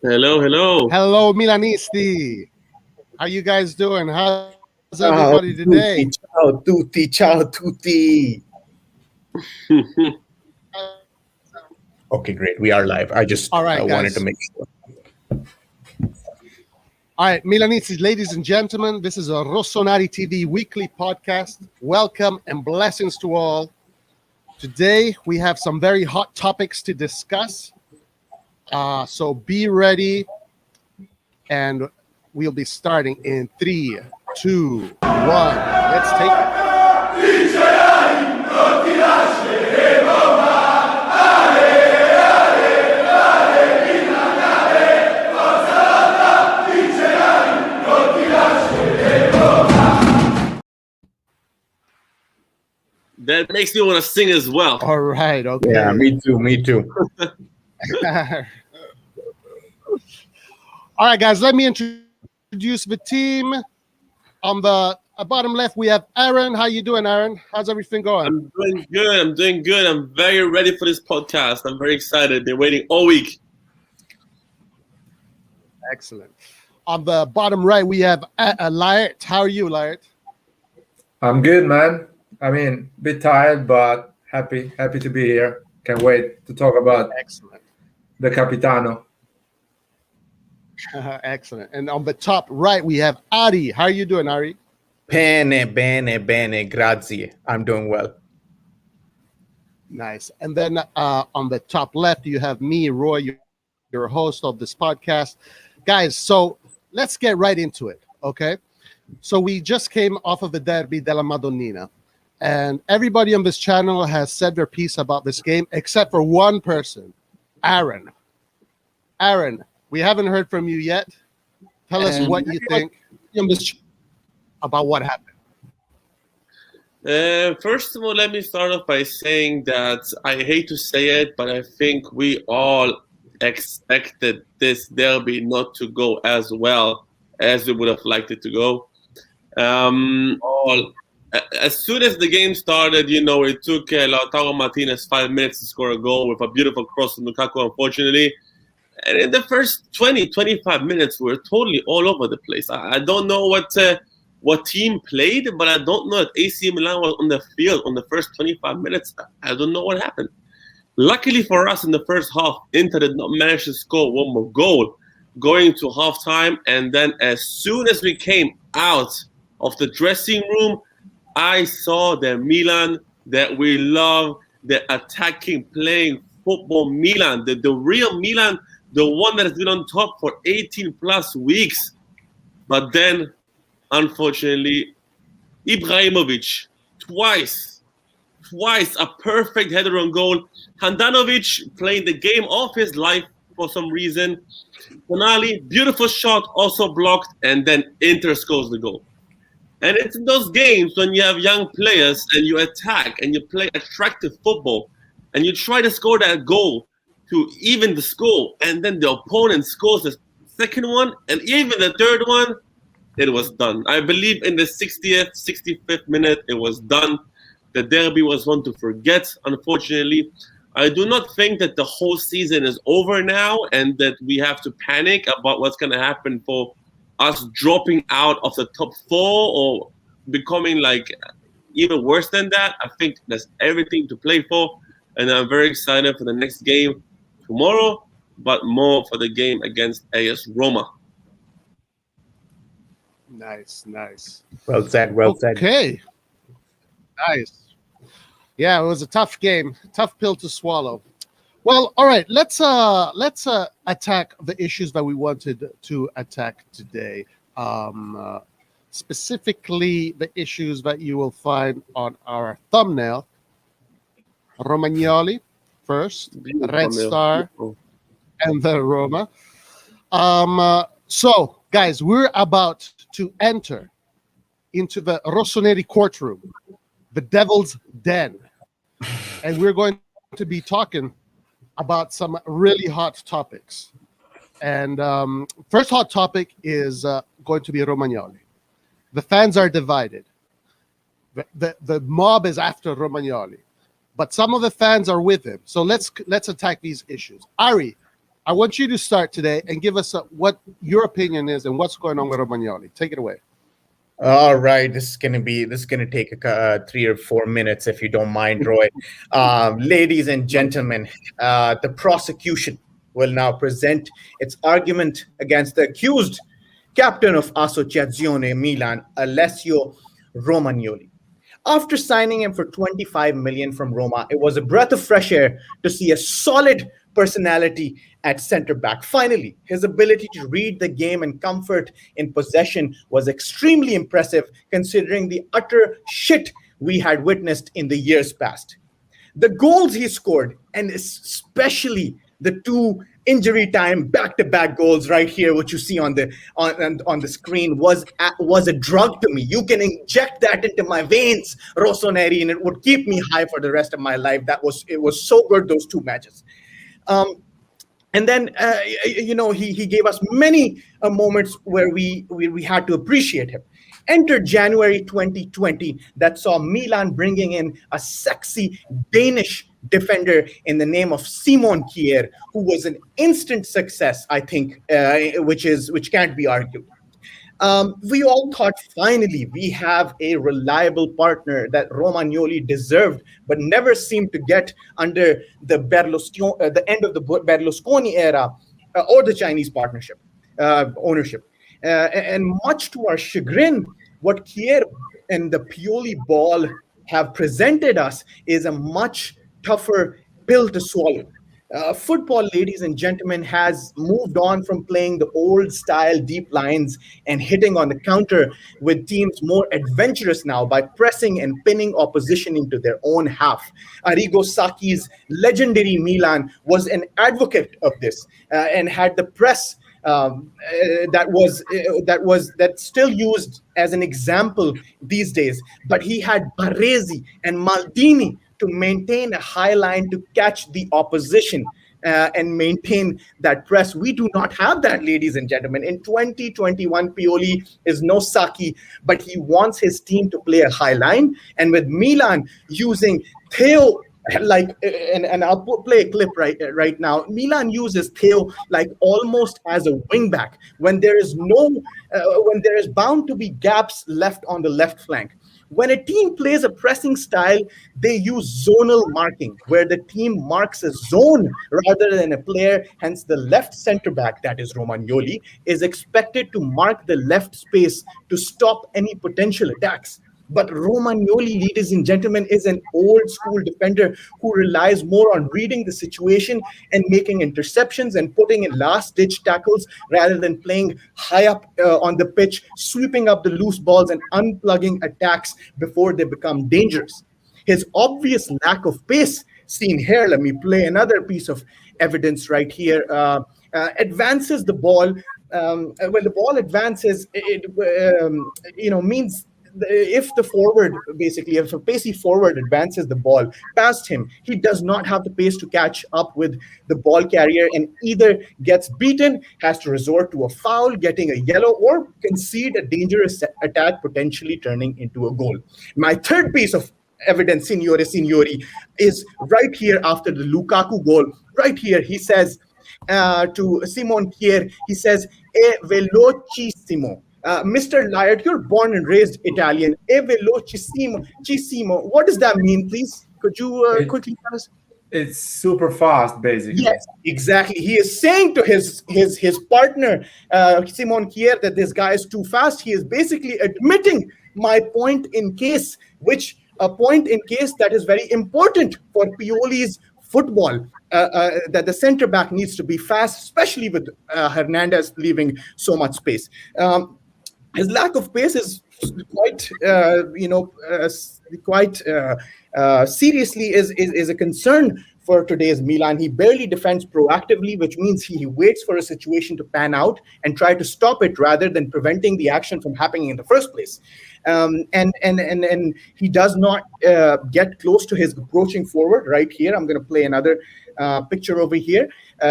Hello, Milanisti. How you guys doing? How's everybody today? Ciao tutti. Okay, great. We are live. I just wanted to make sure. All right, Milanisti, ladies and gentlemen, this is a Rossonari TV weekly podcast. Welcome and blessings to all. Today, we have some very hot topics to discuss. So be ready. And we'll be starting in 3, 2, 1. Let's take it. That makes me want to sing as well. All right. Okay. Yeah, me too. All right, guys, let me introduce the team. On the bottom left, we have Aaron. How you doing, Aaron? How's everything going? I'm doing good. I'm very ready for this podcast. I'm very excited. Been waiting all week. Excellent. On the bottom right, we have Laert. How are you, Laert? I'm good, man. I mean, a bit tired, but happy to be here. Can't wait to talk about the Capitano. Excellent. And on the top right, we have Ari. How are you doing, Ari? Bene, grazie. I'm doing well. Nice. And then on the top left, you have me, Roy, your host of this podcast. Guys, so let's get right into it, okay? So we just came off of the Derby della Madonnina, and everybody on this channel has said their piece about this game, except for one person, Aaron. Aaron, we haven't heard from you yet. Tell us what you think about what happened. First of all, let me start off by saying that I hate to say it, but I think we all expected this derby not to go as well as we would have liked it to go. As soon as the game started, it took Lautaro Martinez 5 minutes to score a goal with a beautiful cross from Lukaku, unfortunately. And in the first 20, 25 minutes, we were totally all over the place. I don't know what team played, but I don't know if AC Milan was on the field on the first 25 minutes. I don't know what happened. Luckily for us, in the first half, Inter did not manage to score one more goal going to halftime. And then as soon as we came out of the dressing room, I saw the Milan that we love, the attacking, playing football Milan, the real Milan, the one that has been on top for 18 plus weeks. But then, unfortunately, Ibrahimovic, twice, a perfect header on goal. Handanovic playing the game of his life for some reason. Tonali, beautiful shot, also blocked, and then Inter scores the goal. And it's in those games when you have young players and you attack and you play attractive football and you try to score that goal to even the score, and then the opponent scores the second one and even the third one, it was done. I believe in the 60th, 65th minute, it was done. The derby was one to forget, unfortunately. I do not think that the whole season is over now and that we have to panic about what's going to happen for us dropping out of the top 4 or becoming even worse than that. I think there's everything to play for, and I'm very excited for the next game tomorrow, but more for the game against AS Roma. Nice. Well said. Okay. Nice. Yeah, it was a tough game, tough pill to swallow. Well, all right, let's attack the issues that we wanted to attack today. Specifically, the issues that you will find on our thumbnail. Romagnoli, first, Beautiful, Red Star, beautiful. and then Roma. So, guys, we're about to enter into the Rossonari courtroom, the devil's den. And we're going to be talking about some really hot topics. And first hot topic is going to be Romagnoli. The fans are divided. The mob is after Romagnoli, but some of the fans are with him. So let's attack these issues. Ari, I want you to start today and give us what your opinion is and what's going on with Romagnoli. Take it away. All right, this is gonna take 3 or 4 minutes, if you don't mind, Roy. Ladies and gentlemen, the prosecution will now present its argument against the accused captain of Associazione Milan, Alessio Romagnoli. After signing him for 25 million from Roma, it was a breath of fresh air to see a solid personality at center back. Finally, his ability to read the game and comfort in possession was extremely impressive, considering the utter shit we had witnessed in the years past. The goals he scored, and especially the 2 injury time back-to-back goals right here, which you see on the screen, was a drug to me. You can inject that into my veins, Rossonari, and it would keep me high for the rest of my life. It was so good, those 2 matches. And then, he gave us many moments where we had to appreciate him. Enter January 2020, that saw Milan bringing in a sexy Danish defender in the name of Simon Kjær, who was an instant success, I think, which can't be argued. We all thought finally we have a reliable partner that Romagnoli deserved, but never seemed to get under the end of the Berlusconi era or the Chinese partnership ownership. And much to our chagrin, what Kjær and the Pioli ball have presented us is a much tougher pill to swallow. Football, ladies and gentlemen, has moved on from playing the old style deep lines and hitting on the counter, with teams more adventurous now by pressing and pinning opposition into their own half. Arrigo Sacchi's legendary Milan was an advocate of this and had the press that's still used as an example these days. But he had Baresi and Maldini to maintain a high line to catch the opposition and maintain that press. We do not have that, ladies and gentlemen. In 2021, Pioli is no Sacchi, but he wants his team to play a high line. And with Milan using Theo, and I'll play a clip right now. Milan uses Theo like almost as a wingback when there is bound to be gaps left on the left flank. When a team plays a pressing style, they use zonal marking, where the team marks a zone rather than a player. Hence, the left center back, that is Romagnoli, is expected to mark the left space to stop any potential attacks. But Romagnoli, ladies and gentlemen, is an old school defender who relies more on reading the situation and making interceptions and putting in last ditch tackles rather than playing high up on the pitch, sweeping up the loose balls and unplugging attacks before they become dangerous. His obvious lack of pace, seen here, let me play another piece of evidence right here, advances the ball. When the ball advances, it means if a pacey forward advances the ball past him, he does not have the pace to catch up with the ball carrier and either gets beaten, has to resort to a foul, getting a yellow, or concede a dangerous attack, potentially turning into a goal. My third piece of evidence, signori, is right here after the Lukaku goal. Right here, he says to Simon Kjær, he says, "È velocissimo." Mr. Lyot, you're born and raised Italian. E velocissimo. What does that mean, please? Could you quickly tell us? It's super fast, basically. Yes, exactly. He is saying to his partner, Simon Kjær, that this guy is too fast. He is basically admitting my point in case, a point in case that is very important for Pioli's football, that the center back needs to be fast, especially with Hernandez leaving so much space. His lack of pace is quite seriously is a concern for today's Milan. He barely defends proactively, which means he waits for a situation to pan out and try to stop it rather than preventing the action from happening in the first place. And he does not get close to his approaching forward right here. I'm going to play another picture over here.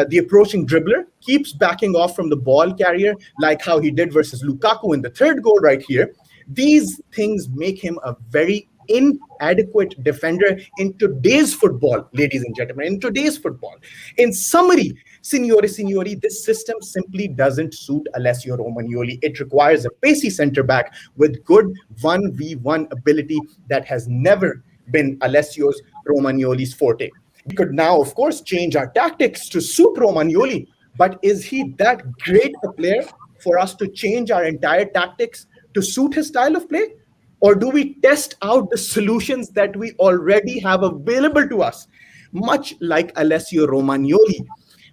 The approaching dribbler keeps backing off from the ball carrier, like how he did versus Lukaku in the third goal right here. These things make him a very inadequate defender in today's football, ladies and gentlemen, in today's football. In summary, signori, this system simply doesn't suit Alessio Romagnoli. It requires a pacey center back with good 1v1 ability that has never been Alessio Romagnoli's forte. We could now, of course, change our tactics to suit Romagnoli, but is he that great a player for us to change our entire tactics to suit his style of play? Or do we test out the solutions that we already have available to us? Much like Alessio Romagnoli,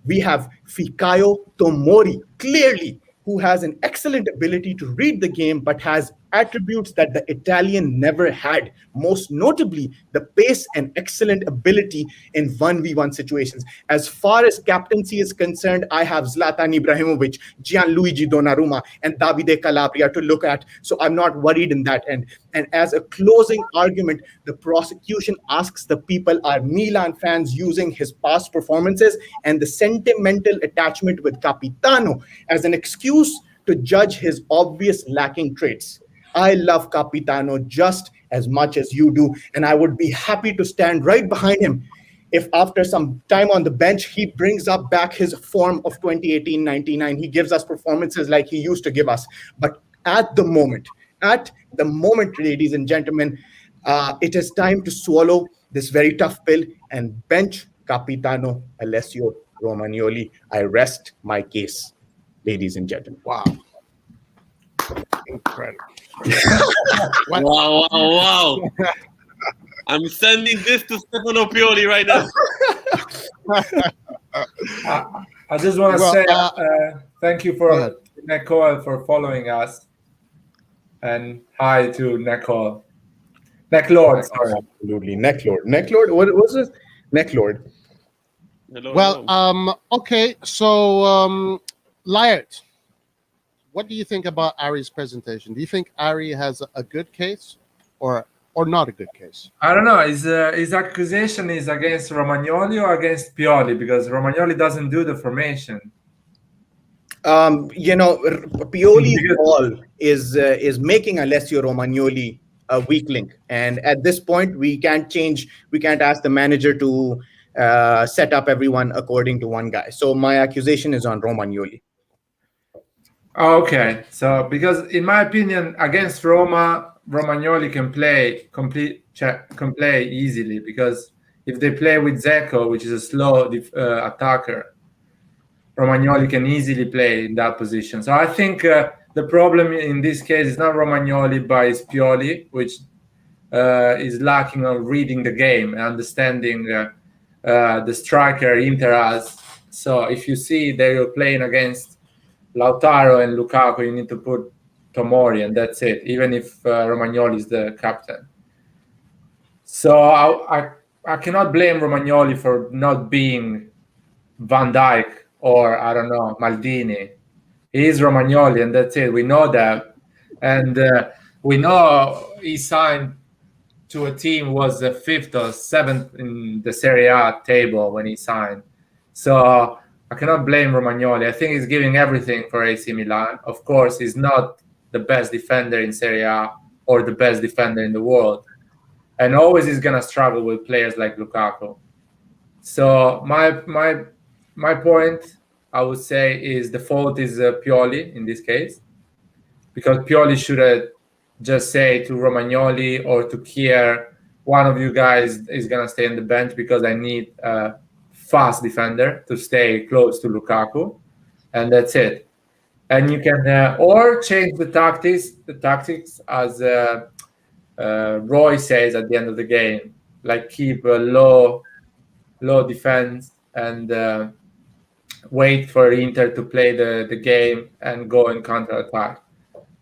we have Fikayo Tomori, clearly, who has an excellent ability to read the game, but has attributes that the Italian never had, most notably the pace and excellent ability in 1v1 situations. As far as captaincy is concerned, I have Zlatan Ibrahimovic, Gianluigi Donnarumma, and Davide Calabria to look at, so I'm not worried in that end. And as a closing argument, the prosecution asks the people, are Milan fans using his past performances and the sentimental attachment with Capitano as an excuse to judge his obvious lacking traits? I love Capitano just as much as you do, and I would be happy to stand right behind him if after some time on the bench, he brings up back his form of 2018-19. He gives us performances like he used to give us. But at the moment, ladies and gentlemen, it is time to swallow this very tough pill and bench Capitano Alessio Romagnoli. I rest my case, ladies and gentlemen. Wow. Incredible. Wow. I'm sending this to Stefano Pioli right now. I just want to say thank you for Nicole for following us. And hi to Nicole. Necklord, sorry. Absolutely. Necklord. What was this? Necklord. Well, okay. So, Lyot, what do you think about Ari's presentation? Do you think Ari has a good case or not a good case? I don't know. His accusation is against Romagnoli or against Pioli, because Romagnoli doesn't do the formation. Pioli's ball is making Alessio Romagnoli a weak link, and at this point, we can't ask the manager to set up everyone according to one guy. So my accusation is on Romagnoli. Okay, so because in my opinion, against Roma, Romagnoli can play easily, because if they play with Dzeko, which is a slow attacker, Romagnoli can easily play in that position. So I think the problem in this case is not Romagnoli, but it's Pioli, which is lacking on reading the game and understanding the striker Inter has. So if you see they are playing against Lautaro and Lukaku, you need to put Tomori, and that's it, even if Romagnoli is the captain. So I cannot blame Romagnoli for not being Van Dijk or, I don't know, Maldini. He is Romagnoli, and that's it. We know that. And we know he signed to a team, was the 5th or 7th in the Serie A table when he signed. So I cannot blame Romagnoli. I think he's giving everything for AC Milan. Of course, he's not the best defender in Serie A or the best defender in the world. And always he's going to struggle with players like Lukaku. So my point, I would say, is the fault is Pioli in this case. Because Pioli should have just say to Romagnoli or to Kier, one of you guys is going to stay on the bench because I need fast defender to stay close to Lukaku, and that's it. And you can or change the tactics as Roy says at the end of the game, like keep a low defense and wait for Inter to play the game and go in counter attack,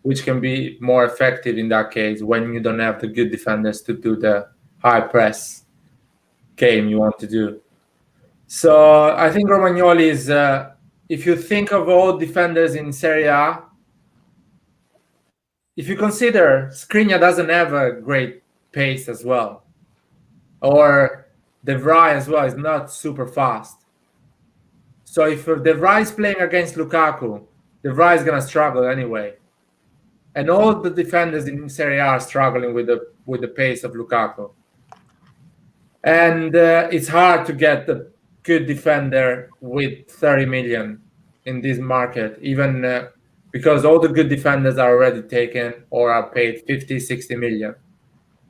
which can be more effective in that case when you don't have the good defenders to do the high press game you want to do. So I think Romagnoli is, if you think of all defenders in Serie A, if you consider Skriniar doesn't have a great pace as well, or De Vrij as well is not super fast. So if De Vrij is playing against Lukaku, De Vrij is going to struggle anyway. And all the defenders in Serie A are struggling with the pace of Lukaku. And it's hard to get a good defender with 30 million in this market, even because all the good defenders are already taken or are paid 50, 60 million.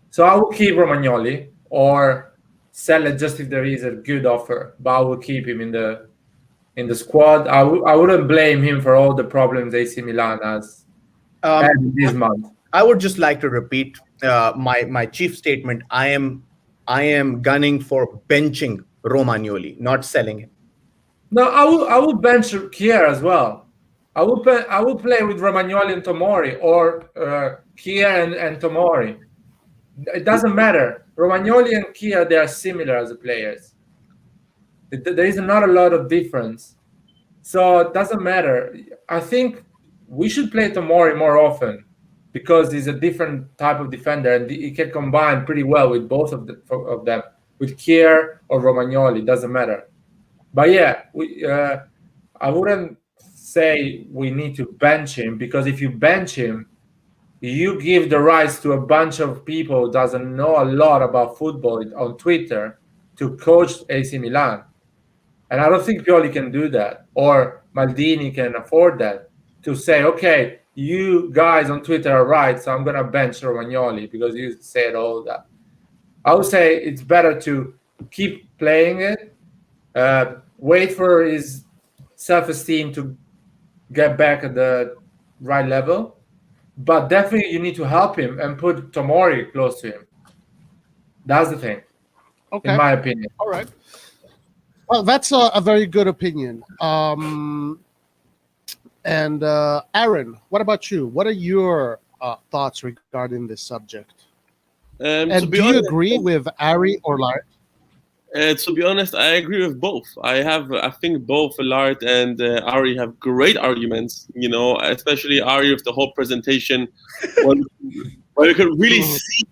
So I will keep Romagnoli or sell it just if there is a good offer, but I will keep him in the squad. I wouldn't blame him for all the problems AC Milan has had this month. I would just like to repeat my chief statement. I am gunning for benching Romagnoli, not selling him. No, I will bench Kier as well. I will play with Romagnoli and Tomori, or Kier and Tomori. It doesn't matter. Romagnoli and Kier, they are similar as players. There is not a lot of difference. So it doesn't matter. I think we should play Tomori more often because he's a different type of defender and he can combine pretty well with both of them. With Kier or Romagnoli, doesn't matter. But yeah, I wouldn't say we need to bench him, because if you bench him, you give the rights to a bunch of people who doesn't know a lot about football on Twitter to coach AC Milan. And I don't think Pioli can do that, or Maldini can afford that, to say, okay, you guys on Twitter are right, so I'm going to bench Romagnoli because you said all that. I would say it's better to keep playing it, wait for his self-esteem to get back at the right level, but definitely you need to help him and put Tomori close to him. That's the thing, in my opinion. All right. Well, that's a very good opinion. And Aaron, what about you? What are your thoughts regarding this subject? And do you agree with Ari or Lart? To be honest, I agree with both. I think both Lart and Ari have great arguments. You know, especially Ari with the whole presentation, where you can really see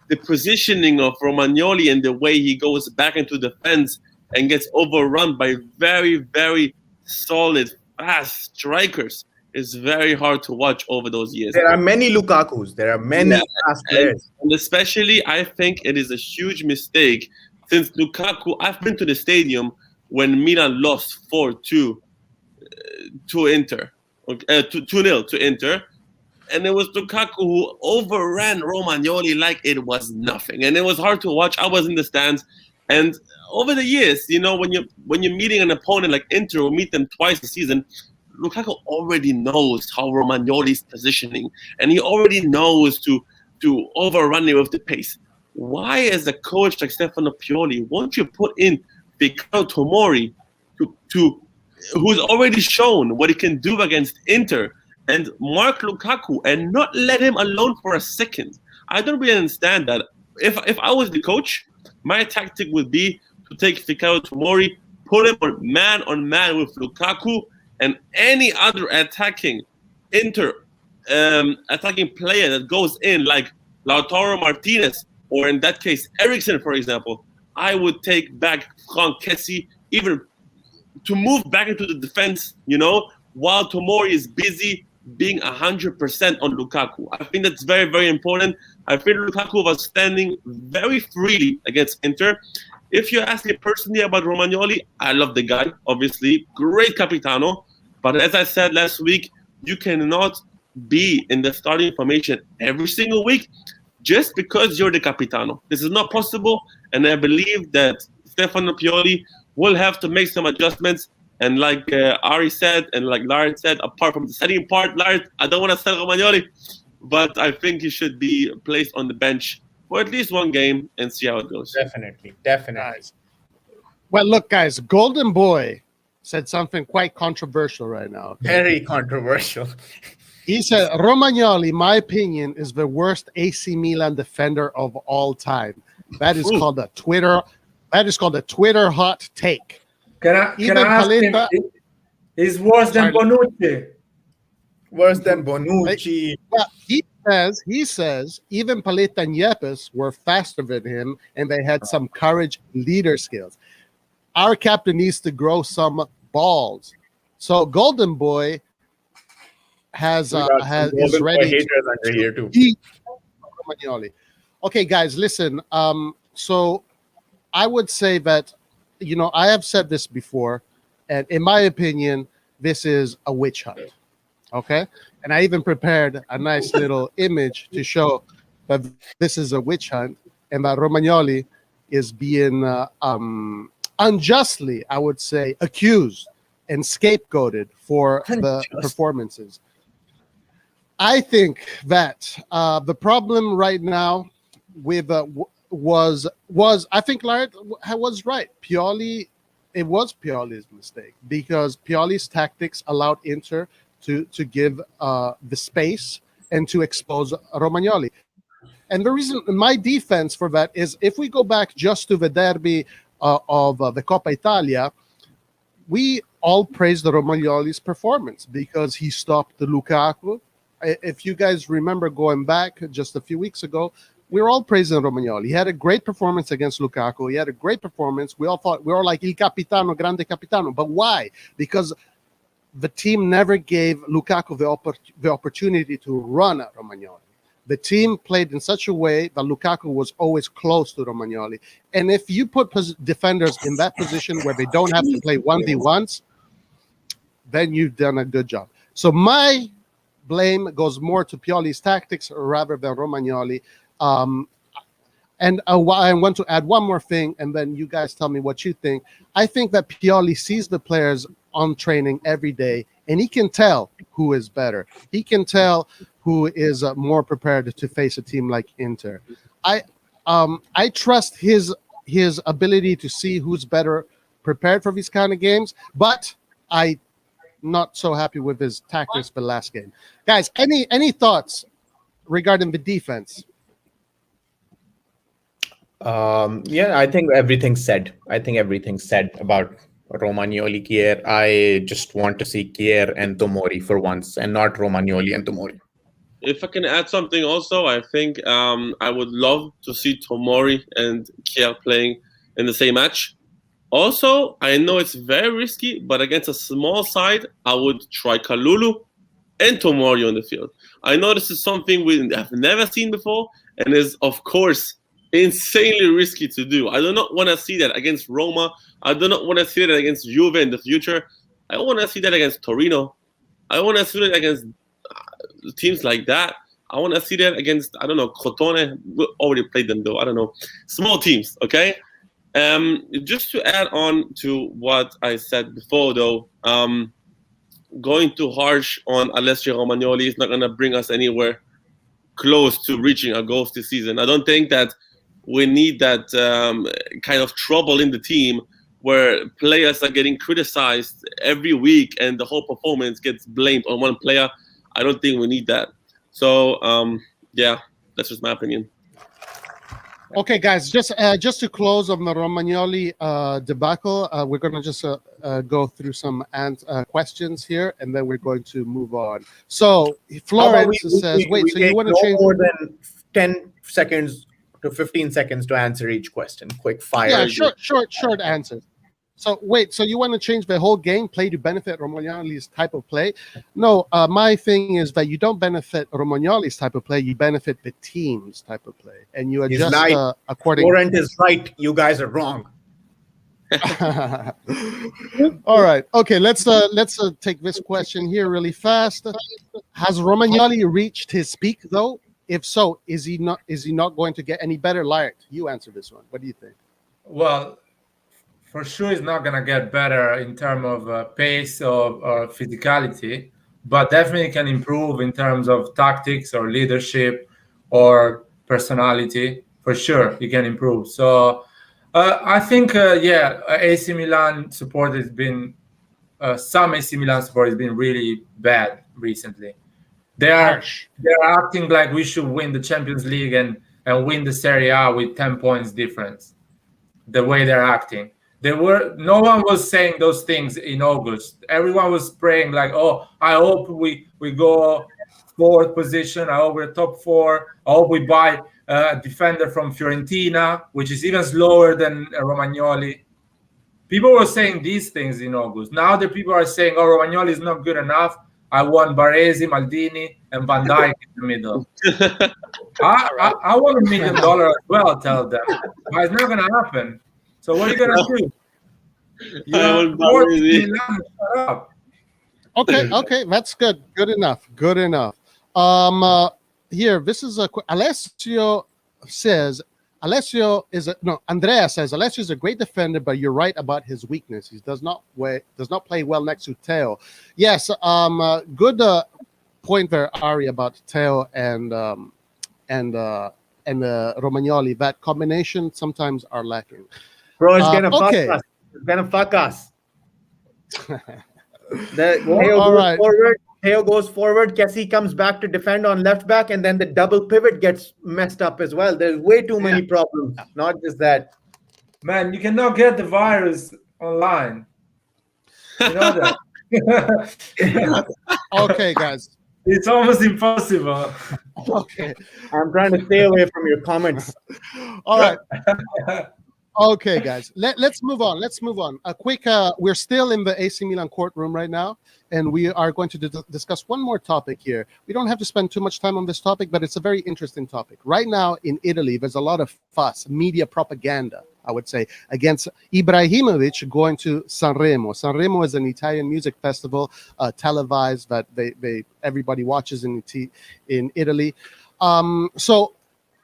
the positioning of Romagnoli and the way he goes back into defense and gets overrun by very, very solid, fast strikers. It's very hard to watch over those years. There are many Lukakus. There are many fast players. And especially, I think it is a huge mistake, since Lukaku, I've been to the stadium when Milan lost 4-2 to Inter, 2-0 to Inter. And it was Lukaku who overran Romagnoli like it was nothing. And it was hard to watch. I was in the stands. And over the years, you know, when you're meeting an opponent like Inter, or meet them twice a season, Lukaku already knows how Romagnoli's positioning, and he already knows to overrun it with the pace. Why, as a coach like Stefano Pioli, won't you put in Fikayo Tomori, who's already shown what he can do against Inter, and mark Lukaku and not let him alone for a second? I don't really understand that. If I was the coach, my tactic would be to take Fikayo Tomori, put him on man with Lukaku, and any other attacking attacking player that goes in, like Lautaro Martinez, or in that case, Eriksen, for example, I would take back Franck Kessie, even to move back into the defense, you know, while Tomori is busy being 100% on Lukaku. I think that's very, very important. I think Lukaku was standing very freely against Inter. If you ask me personally about Romagnoli, I love the guy, obviously. Great Capitano. But as I said last week, you cannot be in the starting formation every single week just because you're the Capitano. This is not possible. And I believe that Stefano Pioli will have to make some adjustments. And like Ari said, and like Lart said, apart from the setting part, Lart, I don't want to sell Romagnoli, but I think he should be placed on the bench for at least one game and see how it goes. Definitely. Guys. Well, look, guys, Golden Boy said something quite controversial right now. Okay? Very controversial. He said, Romagnoli, my opinion, is the worst AC Milan defender of all time. That is called a Twitter hot take. Can I Even ask him? Paletta, Is worse than Sorry. Bonucci? Worse than Bonucci. well, he says even Paletta and Yepes were faster than him, and they had some courage, leader skills. Our captain needs to grow some balls. So Golden Boy has We got some is Golden Boy ready haters under here too. beat Romagnoli. Okay, guys, listen. So I would say that, I have said this before, and in my opinion, this is a witch hunt. Okay, and I even prepared a nice little image to show that this is a witch hunt and that Romagnoli is being unjustly, I would say, accused and scapegoated for the performances. I think that the problem right now with was I think Laird was right. It was Pioli's mistake because Pioli's tactics allowed Inter to give the space and to expose Romagnoli. And the reason, my defense for that is, if we go back just to the derby of the Coppa Italia, we all praised Romagnoli's performance because he stopped the Lukaku. If you guys remember going back just a few weeks ago, we were all praising Romagnoli. He had a great performance against Lukaku. He had a great performance. We all thought, we were like, Il Capitano, Grande Capitano. But why? Because the team never gave Lukaku the opportunity to run at Romagnoli. The team played in such a way that Lukaku was always close to Romagnoli. And if you put defenders in that position where they don't have to play 1v1s, then you've done a good job. So my blame goes more to Pioli's tactics rather than Romagnoli. And I want to add one more thing, and then you guys tell me what you think. I think that Pioli sees the players on training every day, and he can tell who is better. He can tell who is more prepared to face a team like Inter. I trust his ability to see who's better prepared for these kind of games, but I'm not so happy with his tactics for the last game. Guys, any thoughts regarding the defense? Yeah, I think everything's said. About Romagnoli, Kier. I just want to see Kier and Tomori for once, and not Romagnoli and Tomori. If I can add something also, I think I would love to see Tomori and Kier playing in the same match. Also, I know it's very risky, but against a small side, I would try Kalulu and Tomori on the field. I know this is something we have never seen before, and is, of course, insanely risky to do. I do not want to see that against Roma. I do not want to see that against Juve in the future. I want to see that against Torino. I want to see that against teams like that. I want to see that against, I don't know, Crotone. We already played them though. I don't know. Small teams, okay? Just to add on to what I said before though, going too harsh on Alessio Romagnoli is not going to bring us anywhere close to reaching our goals this season. I don't think that we need that kind of trouble in the team where players are getting criticized every week and the whole performance gets blamed on one player. I don't think we need that. So, yeah, that's just my opinion. Okay, guys, just to close on the Romagnoli debacle, we're going to just go through some questions here, and then we're going to move on. So, Florence says, wait, so you want to change... more than 10 seconds to 15 seconds to answer each question. Quick fire. Yeah, short answers. So, wait, so you want to change the whole gameplay to benefit Romagnoli's type of play? No, my thing is that you don't benefit Romagnoli's type of play, you benefit the team's type of play. And you adjust according... Laurent is right, you guys are wrong. All right. Okay, let's take this question here really fast. Has Romagnoli reached his peak though? If so, is he not going to get any better? Laird, you answer this one. What do you think? Well, for sure, it's not gonna get better in terms of pace or physicality, but definitely can improve in terms of tactics or leadership or personality. For sure, he can improve. So I think, AC Milan support has been some AC Milan support has been really bad recently. They're acting like we should win the Champions League and win the Serie A with 10 points difference. The way they're acting. No one was saying those things in August. Everyone was praying like, oh, I hope we go fourth position. I hope we're top four. I hope we buy a defender from Fiorentina, which is even slower than Romagnoli. People were saying these things in August. Now the people are saying, oh, Romagnoli is not good enough. I want Baresi, Maldini, and Van Dijk in the middle. I want $1 million as well, tell them. But it's not going to happen. So what are you going to do? Shut up. Okay, that's good. Good enough. Here, this is a Andrea says Alessio is a great defender, but you're right about his weakness. He does not play well next to Theo. Yes, good point there, Ari, about Theo and Romagnoli. That combination sometimes are lacking. Bro, it's gonna fuck us. It's gonna fuck us. Theo goes forward. Kessie comes back to defend on left back, and then the double pivot gets messed up as well. There's way too many problems. Not just that. Man, you cannot get the virus online. You know that. Okay, guys. It's almost impossible. Okay. I'm trying to stay away from your comments. All right. Okay, guys. Let's move on. A quick. We're still in the AC Milan courtroom right now, and we are going to discuss one more topic here. We don't have to spend too much time on this topic, but it's a very interesting topic. Right now in Italy, there's a lot of fuss, media propaganda, I would say, against Ibrahimovic going to Sanremo. Sanremo is an Italian music festival, televised, that everybody watches in Italy. So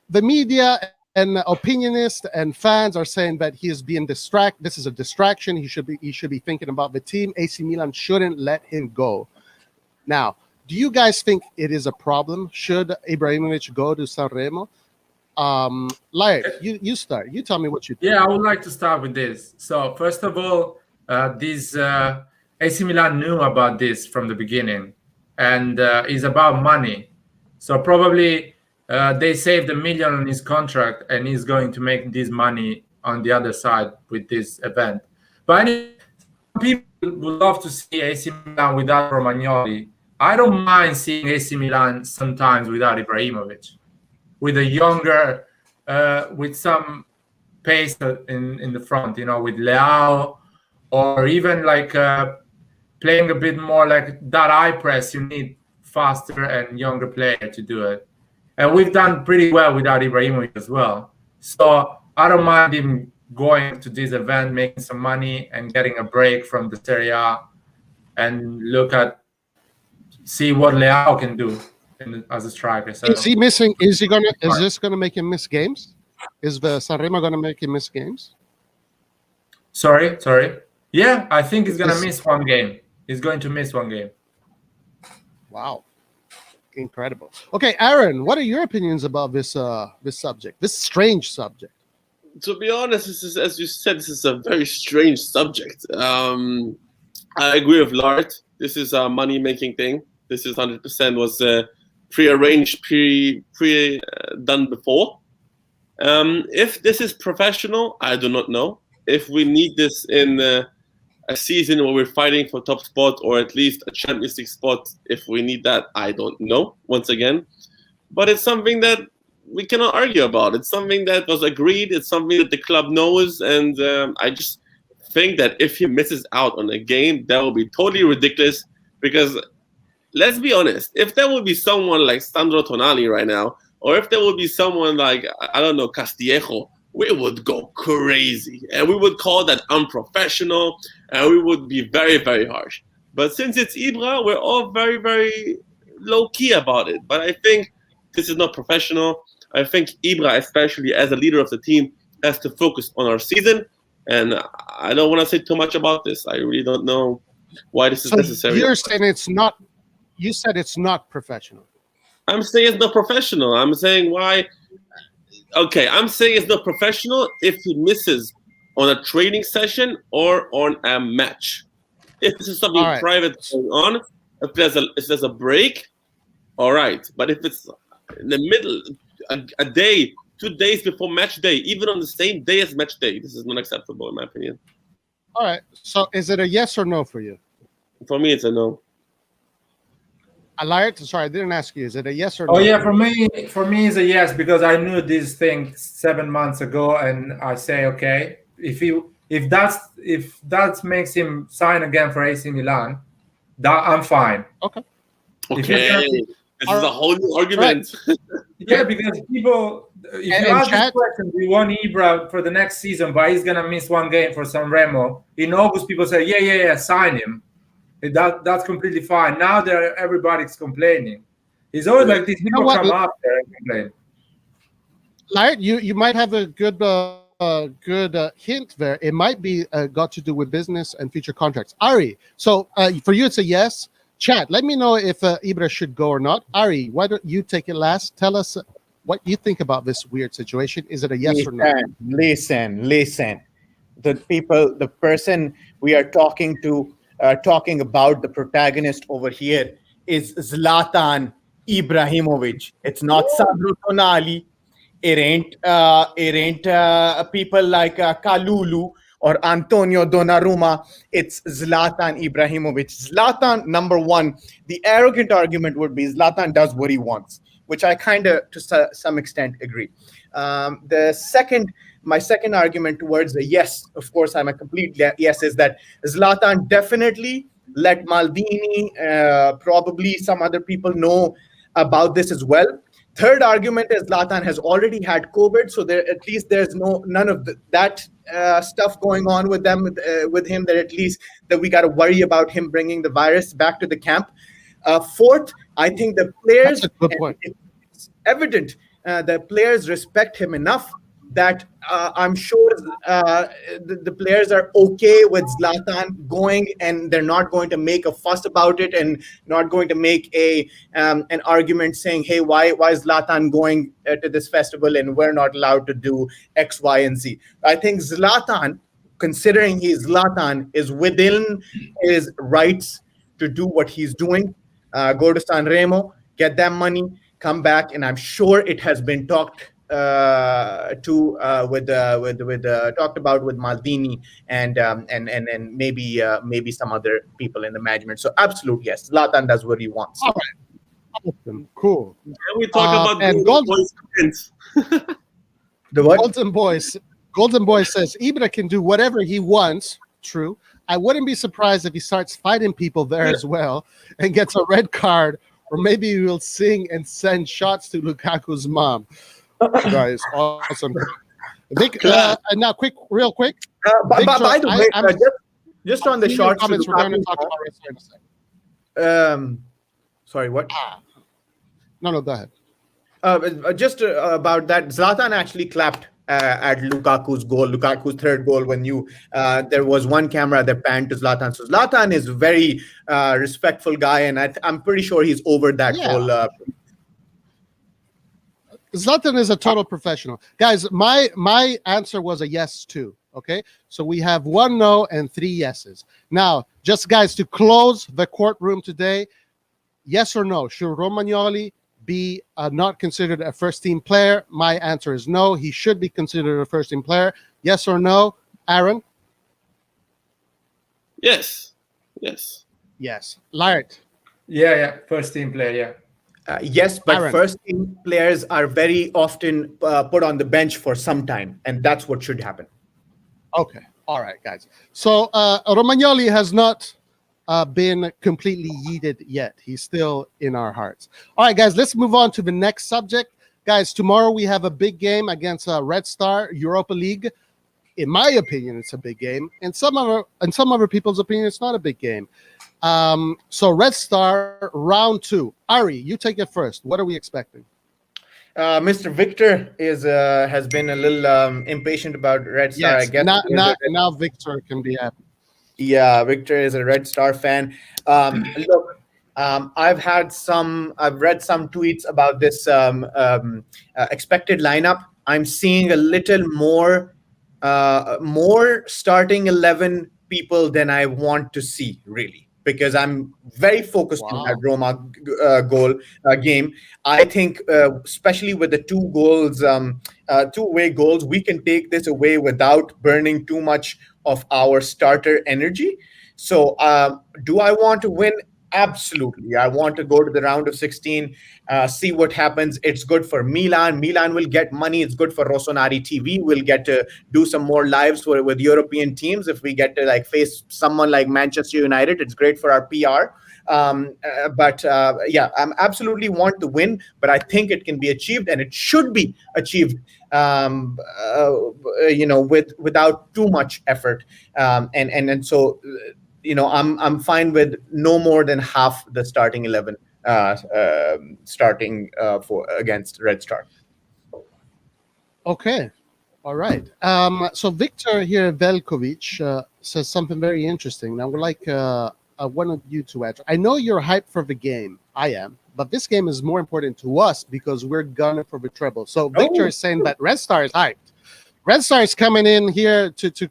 the media and opinionists and fans are saying that he is being distracted. This is a distraction. He should be thinking about the team. AC Milan shouldn't let him go. Now, do you guys think it is a problem? Should Ibrahimovic go to Sanremo? Laird, you start. You tell me what you think. Yeah, I would like to start with this. So first of all, this AC Milan knew about this from the beginning, and it's about money. So probably they saved $1 million on his contract, and he's going to make this money on the other side with this event. But anyway, people would love to see AC Milan without Romagnoli. I don't mind seeing AC Milan sometimes without Ibrahimovic, with a younger, with some pace in the front, with Leao, or even like playing a bit more like that eye press. You need faster and younger player to do it. And we've done pretty well without Ibrahimovic as well. So I don't mind him going to this event, making some money and getting a break from the Serie A, and see what Leao can do as a striker. So, is he missing? Is this gonna make him miss games? Is the Sanremo gonna make him miss games? Sorry. Yeah, I think he's gonna miss one game. He's going to miss one game. Wow. Incredible. Okay, Aaron, what are your opinions about this subject, this strange subject? To be honest, this is, as you said, this is a very strange subject. I agree with Lart. This is a money-making thing. This is 100% was pre-arranged, done before. If this is professional, I do not know. If we need this in a season where we're fighting for top spot, or at least a Champions League spot, if we need that, I don't know, once again. But it's something that we cannot argue about. It's something that was agreed. It's something that the club knows. And I just think that if he misses out on a game, that will be totally ridiculous. Because let's be honest, if there would be someone like Sandro Tonali right now, or if there would be someone like, I don't know, Castillejo, we would go crazy, and we would call that unprofessional, and we would be very, very harsh. But since it's Ibra, we're all very, very low-key about it. But I think this is not professional. I think Ibra, especially as a leader of the team, has to focus on our season, and I don't want to say too much about this. I really don't know why this is necessary. You're saying it's not. You said it's not professional. I'm saying it's not professional. I'm saying why. Okay, I'm saying it's not professional if he misses on a training session or on a match. If this is something private going on, if there's a break, all right. But if it's in the middle, a day, 2 days before match day, even on the same day as match day, this is not acceptable in my opinion. All right. So is it a yes or no for you? For me, it's a no. Alert? Sorry, I didn't ask you. Is it a yes or no? Oh yeah, for me it's a yes, because I knew this thing 7 months ago, and I say okay, if that makes him sign again for AC Milan, that I'm fine. Okay. If you're Okay, gonna- this is a whole new argument. Yeah, because people, if you And ask this chat- question, do you want Ibra for the next season, but he's gonna miss one game for Sanremo in August? People say, yeah, sign him. That's completely fine. Now everybody's complaining. It's always like these people what? come up there and complain. Alert, you might have a good hint there. It might be got to do with business and future contracts. Ari, so for you it's a yes. Chat, let me know if Ibra should go or not. Ari, why don't you take it last? Tell us what you think about this weird situation. Is it a yes or no? Listen. The person we are talking to, talking about, the protagonist over here is Zlatan Ibrahimovic. It's not Sandro Tonali. It ain't people like Kalulu or Antonio Donnarumma. It's Zlatan Ibrahimovic. Zlatan, number one. The arrogant argument would be Zlatan does what he wants, which I kind of, to some extent, agree. My second argument towards a yes, of course, I'm a complete yes, is that Zlatan definitely let Maldini, probably some other people know about this as well. Third argument is Zlatan has already had COVID, so at least there's none of that stuff going on with him. That at least that we got to worry about him bringing the virus back to the camp. Fourth, I think the players. That's a good point. It's evident the players respect him enough that I'm sure the players are okay with Zlatan going, and they're not going to make a fuss about it, and not going to make an argument saying, "Hey, why is Zlatan going to this festival and we're not allowed to do X, Y, and Z?" I think Zlatan, considering he's Zlatan, is within his rights to do what he's doing. Go to Sanremo, get that money, come back, and I'm sure it has been talked talked about with Maldini and maybe some other people in the management. So absolute yes, Zlatan does what he wants. All right. Awesome. Cool. Can we talk about and The what? Golden Boy says Ibra can do whatever he wants. True. I wouldn't be surprised if he starts fighting people there as well and gets a red card, or maybe he will sing and send shots to Lukaku's mom. Guys, awesome. Now, real quick. By the way, I'm just on the shorts. Comments, we're going to talk about wrestling in a second. Sorry, what? No, go ahead. Just about that, Zlatan actually clapped at Lukaku's third goal, when there was one camera that panned to Zlatan. So Zlatan is a very respectful guy, and I'm pretty sure he's over that whole. Zlatan is a total professional. Guys, my answer was a yes too. Okay, so we have 1 no and 3 yeses. Now, just guys, to close the courtroom today, yes or no? Should Romagnoli be not considered a first-team player? My answer is no. He should be considered a first-team player. Yes or no? Aaron? Yes. Yes. Lart? Yeah, first-team player, yeah. Yes, but Aaron. first-team players are very often put on the bench for some time, and that's what should happen. Okay. All right, guys. So Romagnoli has not been completely yeeted yet. He's still in our hearts. All right, guys, let's move on to the next subject. Guys, tomorrow we have a big game against Red Star, Europa League. In my opinion, it's a big game. In some other people's opinion, it's not a big game. So Red Star, round 2. Ari, you take it first. What are we expecting? Mr. Victor has been a little impatient about Red Star. Yes, I guess now Victor can be happy. Yeah, Victor is a Red Star fan. Look, I've read some tweets about this expected lineup. I'm seeing a little more starting 11 people than I want to see, really, because I'm very focused on that Roma game. I think, especially with the 2 away goals, we can take this away without burning too much of our starter energy. So do I want to win? Absolutely. I want to go to the round of 16, see what happens. It's good for Milan. Milan will get money. It's good for Rossonari TV. We'll get to do some more lives with European teams. If we get to like face someone like Manchester United, it's great for our PR. But I'm absolutely want to win, but I think it can be achieved, and it should be achieved, without too much effort. And so, I'm fine with no more than half the starting 11 starting for against Red Star. Okay. All right. So Victor here, Velkovic, says something very interesting. Now, we're like one of you to answer. I know you're hyped for the game. I am. But this game is more important to us because we're gunning for the treble. So Victor is saying that Red Star is hyped. Red Star is coming in here to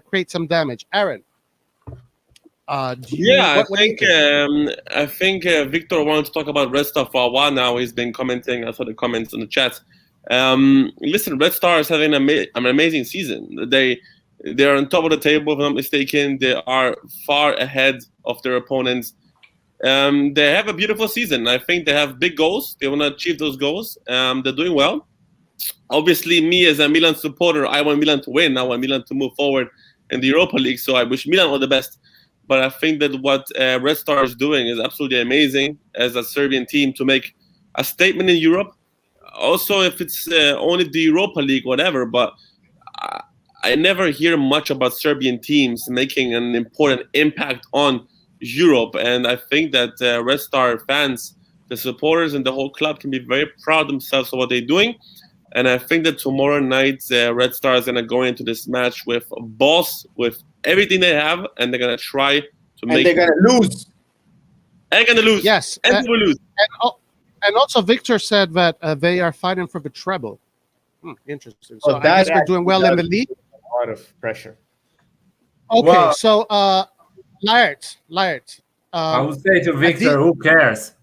create some damage. Aaron. I think Victor wanted to talk about Red Star for a while now. He's been commenting. I saw the comments in the chat. Listen, Red Star is having an amazing season. They're on top of the table, if I'm not mistaken. They are far ahead of their opponents. They have a beautiful season. I think they have big goals. They want to achieve those goals. They're doing well. Obviously, me as a Milan supporter, I want Milan to win. I want Milan to move forward in the Europa League. So I wish Milan all the best. But I think that what Red Star is doing is absolutely amazing as a Serbian team to make a statement in Europe. Also, if it's only the Europa League, whatever, but I never hear much about Serbian teams making an important impact on Europe. And I think that Red Star fans, the supporters, and the whole club can be very proud themselves of what they're doing. And I think that tomorrow night, Red Star is going to go into this match with balls, with everything they have, and they're going to try to make. And they're going to lose. They're going to lose. Yes. And they will lose. And also, Victor said that they are fighting for the treble. Interesting. So I guess we're doing well in the league. A lot of pressure. Okay, well, so Laert. I would say to Victor, who cares?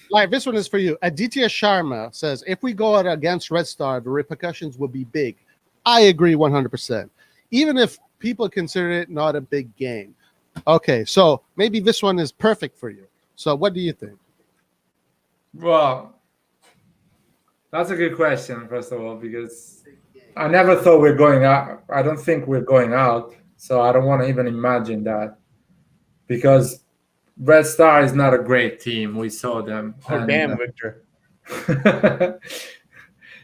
Laert, this one is for you. Aditya Sharma says, if we go out against Red Star, the repercussions will be big. I agree 100%. Even if people consider it not a big game. Okay, so maybe this one is perfect for you. So what do you think? Well, that's a good question, first of all, because I never thought we're going out. I don't think we're going out, so I don't want to even imagine that. Because Red Star is not a great team. We saw them. Oh, damn, Victor.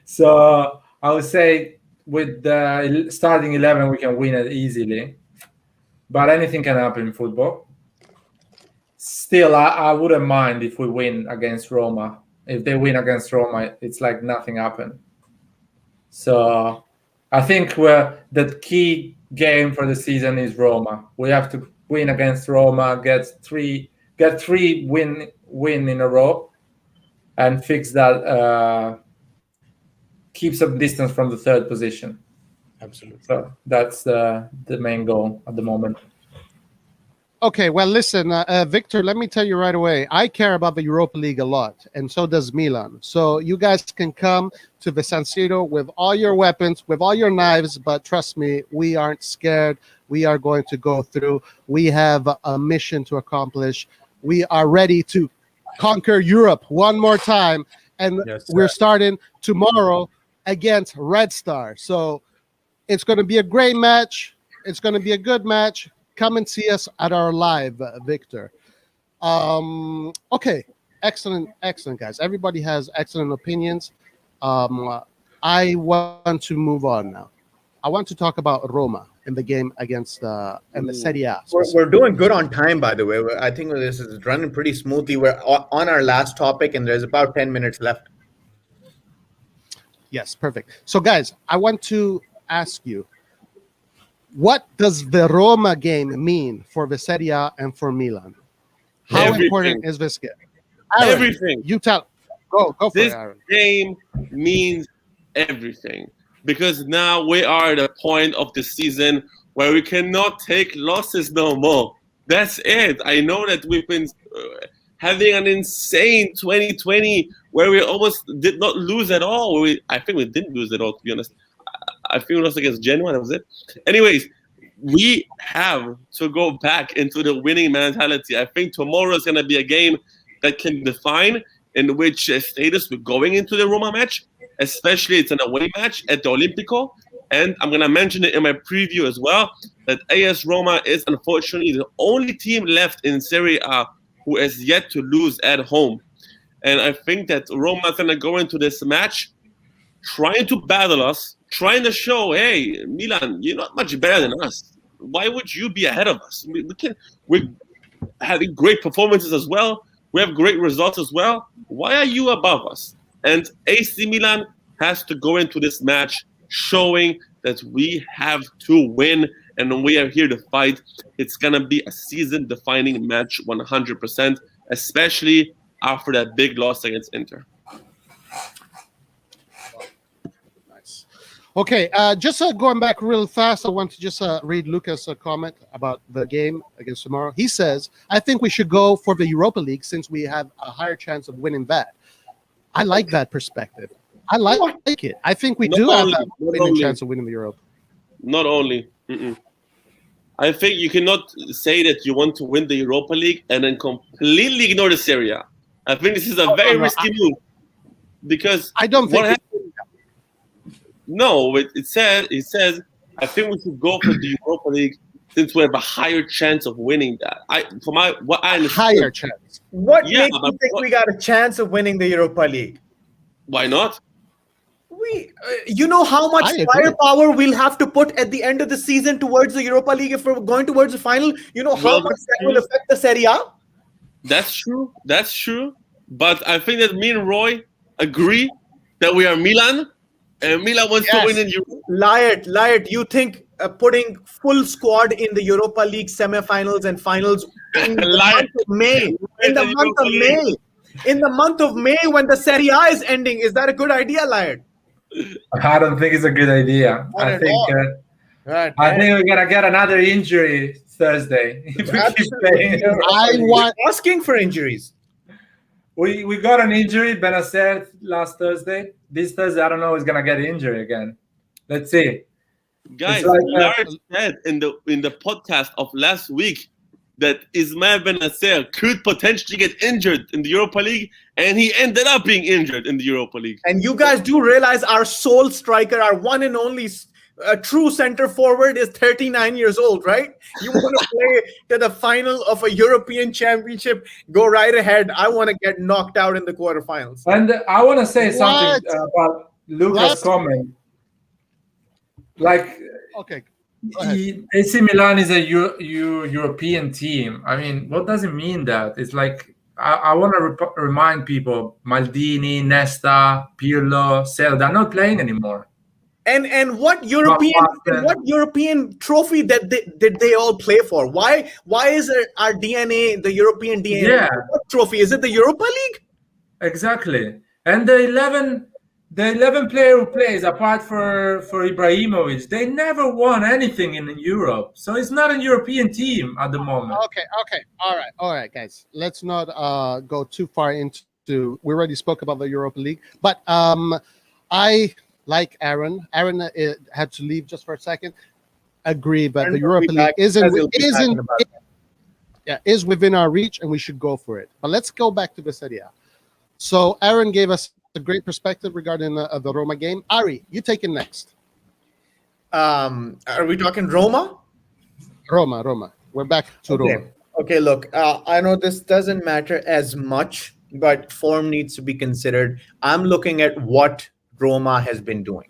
So I would say with the starting 11, we can win it easily. But anything can happen in football. Still, I wouldn't mind if we win against Roma. If they win against Roma, it's like nothing happened. So I think the key game for the season is Roma. We have to win against Roma, get three win in a row, and fix that. Keep some distance from the third position. Absolutely. So that's the main goal at the moment. Okay, well, listen, Victor, let me tell you right away. I care about the Europa League a lot, and so does Milan. So you guys can come to the San Siro with all your weapons, with all your knives, but trust me, we aren't scared. We are going to go through. We have a mission to accomplish. We are ready to conquer Europe one more time, and we're starting tomorrow against Red Star. So it's going to be a great match. It's going to be a good match. Come and see us at our live, Victor. Okay, excellent, guys. Everybody has excellent opinions. I want to move on now. I want to talk about Roma in the game against in the Serie A. We're doing good on time, by the way. I think this is running pretty smoothly. We're on our last topic, and there's about 10 minutes left. Yes, perfect. So, guys, I want to ask you, what does the Roma game mean for the Serie A and for Milan? How important is this game? Aaron, everything. You tell. Go for this it, Aaron. Game means everything, because now we are at a point of the season where we cannot take losses no more. That's it. I know that we've been having an insane 2020 where we almost did not lose at all. I think we didn't lose at all, to be honest. I think we lost against Genoa, that was it. Anyways, we have to go back into the winning mentality. I think tomorrow is going to be a game that can define in which status we're going into the Roma match, especially it's an away match at the Olimpico. And I'm going to mention it in my preview as well, that AS Roma is unfortunately the only team left in Serie A who has yet to lose at home. And I think that Roma is going to go into this match trying to battle us, trying to show, hey, Milan, you're not much better than us. Why would you be ahead of us? We're having great performances as well. We have great results as well. Why are you above us? And AC Milan has to go into this match showing that we have to win and we are here to fight. It's going to be a season-defining match 100%, especially after that big loss against Inter. Nice. Okay, just going back real fast, I want to just read Lucas' comment about the game against tomorrow. He says, I think we should go for the Europa League since we have a higher chance of winning that. I like that perspective. I like it. I think we do have a winning chance of winning the Europa. Not only. I think you cannot say that you want to win the Europa League and then completely ignore the Serie A. I think this is a very risky move because I don't think. No, it says I think we should go for the Europa League since we have a higher chance of winning that. What I understand, higher chance. What makes you think we got a chance of winning the Europa League? Why not? You know how much firepower we'll have to put at the end of the season towards the Europa League if we're going towards the final. You know how much that will affect the Serie A? That's true. But I think that me and Roy agree that we are Milan, and Milan wants to win in Europe. Liar. You think putting full squad in the Europa League semifinals and finals in the month of May? In the month of May when the Serie A is ending, is that a good idea, Liar? I don't think it's a good idea. I think we're gonna get another injury Thursday if we keep playing. Asking for injuries. We got an injury, Benacer, last Thursday. This Thursday, I don't know who's gonna get injured again. Let's see. Guys, Lars said in the podcast of last week that Ismail Benacer could potentially get injured in the Europa League, and he ended up being injured in the Europa League. And you guys do realize our sole striker, our one and only true center forward is 39 years old, right? You want to play to the final of a European Championship, go right ahead. I want to get knocked out in the quarterfinals. And I want to say something about Lucas' comment. Like, okay. AC Milan is a European team. I mean, what does it mean that? It's like, I want to remind people, Maldini, Nesta, Pirlo, Sel, they're not playing anymore. And what European trophy did they all play for? Why is our DNA, the European DNA? Yeah. What trophy? Is it the Europa League? Exactly. And the 11 player who plays, apart for Ibrahimovic, they never won anything in Europe. So it's not a European team at the moment. Okay. All right, guys. Let's not go too far into. We already spoke about the Europa League, but I like Aaron. Aaron had to leave just for a second. Agree, but the Europa League is within our reach, and we should go for it. But let's go back to the Serie A. So Aaron gave us a great perspective regarding the Roma game. Ari, you take it next. Are we talking Roma? Roma. We're back to Roma. Okay, look, I know this doesn't matter as much, but form needs to be considered. I'm looking at what Roma has been doing.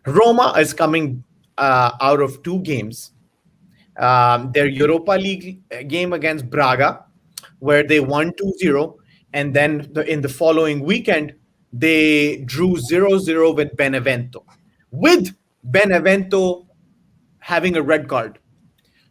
Roma is coming out of two games. Their Europa League game against Braga, where they won 2-0, and then in the following weekend, they drew 0-0 with Benevento, with Benevento having a red card.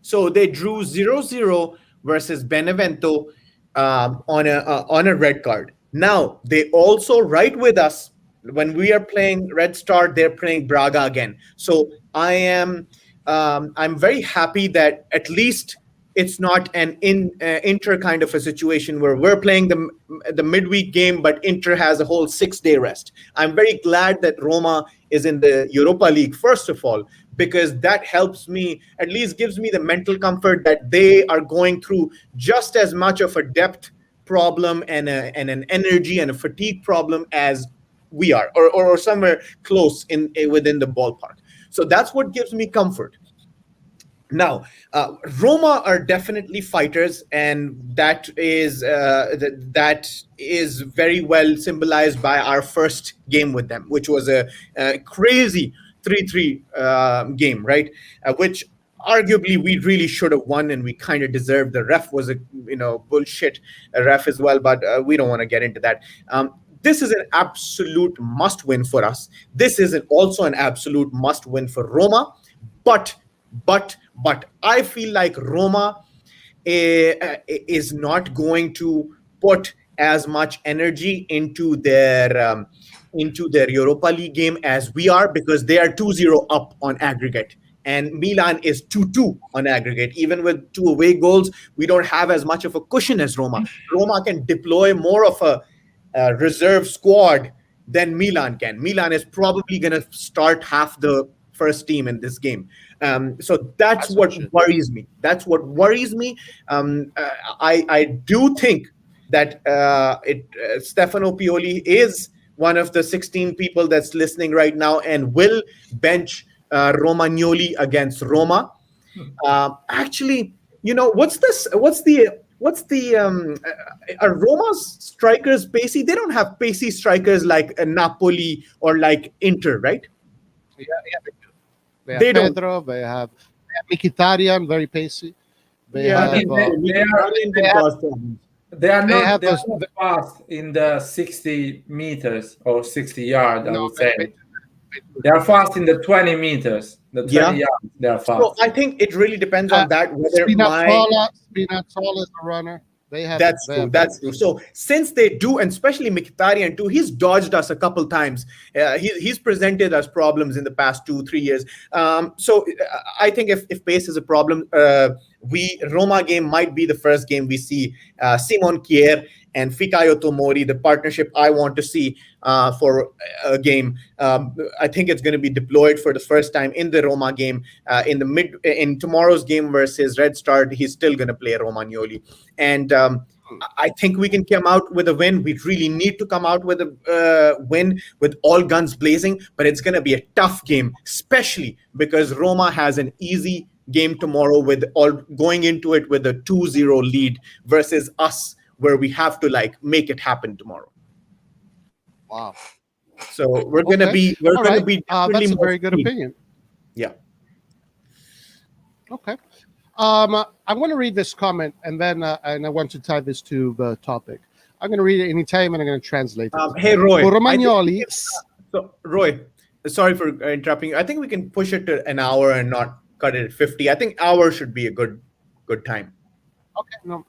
So they drew 0-0 versus Benevento on a red card. Now, they also, right with us, when we are playing Red Star, they're playing Braga again. So I'm very happy that at least it's not an Inter kind of a situation where we're playing the midweek game, but Inter has a whole 6-day rest. I'm very glad that Roma is in the Europa League, first of all, because that helps me, at least gives me the mental comfort that they are going through just as much of a depth problem and an energy and a fatigue problem as we are, or somewhere close within the ballpark. So that's what gives me comfort. Now, Roma are definitely fighters, and that is very well symbolized by our first game with them, which was a crazy 3-3 game, right? Which arguably we really should have won, and we kind of deserved. The ref was a bullshit ref as well, but we don't want to get into that. This is an absolute must-win for us. This is also an absolute must-win for Roma, but I feel like Roma is not going to put as much energy into their Europa League game as we are, because they are 2-0 up on aggregate, and Milan is 2-2 on aggregate. Even with 2 away goals, we don't have as much of a cushion as Roma. Roma can deploy more of a reserve squad than Milan can. Milan is probably going to start half the first team in this game. So that's what worries me. That's what worries me. I do think that Stefano Pioli is one of the 16 people that's listening right now and will bench Romagnoli against Roma. Actually, what's the are Roma's strikers pacey? They don't have pacey strikers like Napoli or like Inter, right? Yeah, they have Pedro, they have Mkhitaryan, very pacey. They are not fast in the 60 meters or 60 yards, I would say. They are fast in the 20 meters. The 20 yards, they are fast. So I think it really depends on that. Whether Spinazzola is a runner. That's true. So since they do, and especially Mkhitaryan too, he's dodged us a couple times. He's presented us problems in the past 2-3 years. So I think if pace is a problem, Roma game might be the first game we see Simon Kjaer and Fikayo Tomori, the partnership I want to see for a game. I think it's going to be deployed for the first time in the Roma game. In tomorrow's game versus Red Star, he's still going to play Romagnoli. And I think we can come out with a win. We really need to come out with a win with all guns blazing, but it's going to be a tough game, especially because Roma has an easy game tomorrow with all going into it with a 2-0 lead versus us, where we have to make it happen tomorrow. Wow. So we're gonna be that's a very good opinion. Yeah. Okay. I'm going to read this comment, and then and I want to tie this to the topic. I'm going to read it in Italian, and I'm going to translate it. Hey, Roy. Romagnoli. Roy, sorry for interrupting you. I think we can push it to an hour and not cut it at 50. I think hour should be a good time. Okay. No.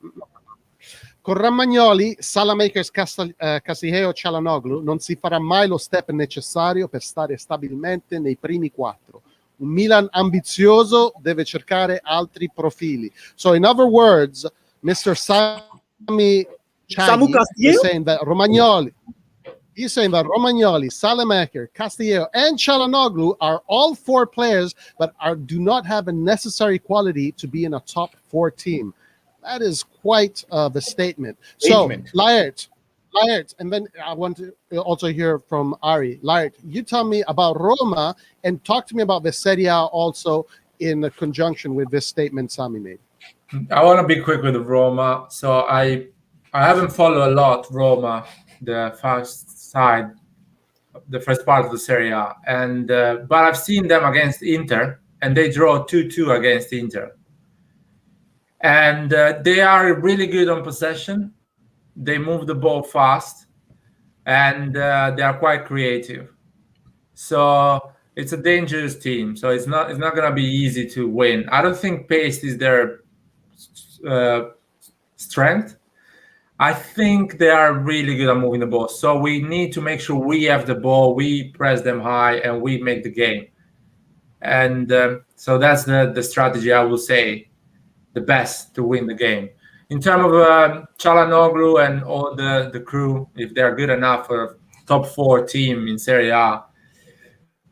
Con Romagnoli, Salamakers, Castillejo, Çalhanoğlu non si farà mai lo step necessario per stare stabilmente nei primi 4. Un Milan ambizioso deve cercare altri profili. So in other words, Mr. Sami Chaghi is saying that Romagnoli, Salamaker, Castillejo, and Çalhanoğlu are all 4 players, but do not have a necessary quality to be in a top 4 team. That is quite the statement. So, Laert, and then I want to also hear from Ari. Laert, you tell me about Roma and talk to me about the Serie A also in conjunction with this statement Sami made. I want to be quick with Roma. So I haven't followed a lot Roma, the first part of the Serie A, and but I've seen them against Inter, and they draw 2-2 against Inter. And they are really good on possession. They move the ball fast, and they are quite creative. So it's a dangerous team. So it's not going to be easy to win. I don't think pace is their strength. I think they are really good at moving the ball. So we need to make sure we have the ball, we press them high, and we make the game. And so that's the strategy, I will say. the best to win the game. In terms of Çalhanoğlu and all the crew, if they're good enough for a top 4 team in Serie A,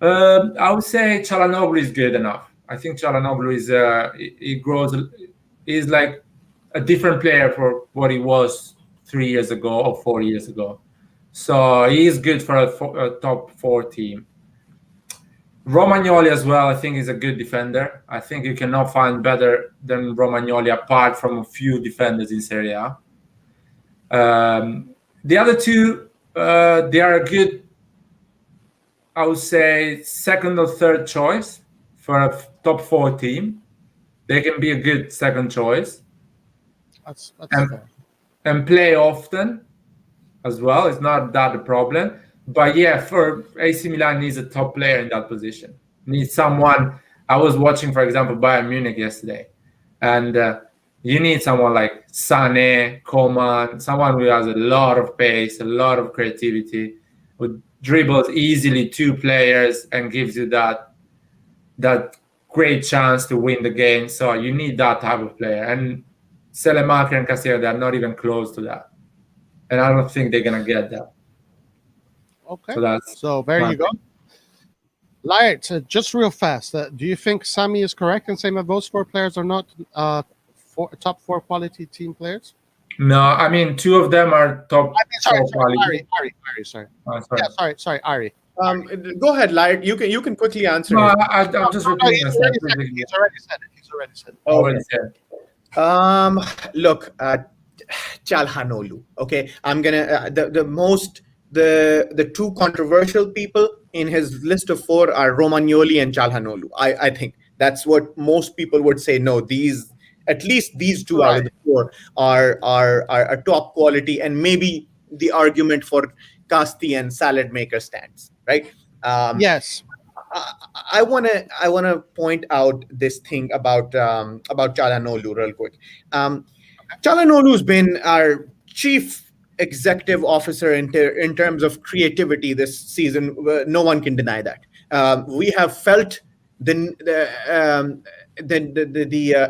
I would say Çalhanoğlu is good enough. I think Çalhanoğlu is like a different player for what he was 3 years ago or 4 years ago. So he is good for a top 4 team. Romagnoli as well, I think, is a good defender. I think you cannot find better than Romagnoli apart from a few defenders in Serie A. The other two, they are a good, I would say, second or third choice for a top 4 team. They can be a good second choice. That's fair. And play often as well. It's not that a problem. But yeah, for AC Milan needs a top player in that position. Needs someone. I was watching, for example, Bayern Munich yesterday, and you need someone like Sané, Coman, someone who has a lot of pace, a lot of creativity, who dribbles easily 2 players and gives you that great chance to win the game. So you need that type of player. And Selemaker and Castillo, they're not even close to that. And I don't think they're gonna get that. Okay. So there you go. Light, just real fast. Do you think Sami is correct in saying that those 4 players are not top 4 quality team players? No, I mean 2 of them are top. Sorry, Ari. Sorry. Sorry, Ari. Go ahead, Light. You can quickly answer. No, I'm just repeating myself. He's already said it. Look, Çalhanoğlu. Okay, I'm gonna the 2 controversial people in his list of 4 are Romagnoli and Çalhanoğlu. I think that's what most people would say. No, at least these 2 out of the 4 are top quality, and maybe the argument for Casti and salad maker stands, right? Yes. I wanna point out this thing about Çalhanoğlu real quick. Çalhanoğlu's been our chief executive officer in terms of creativity this season. No one can deny that. We have felt the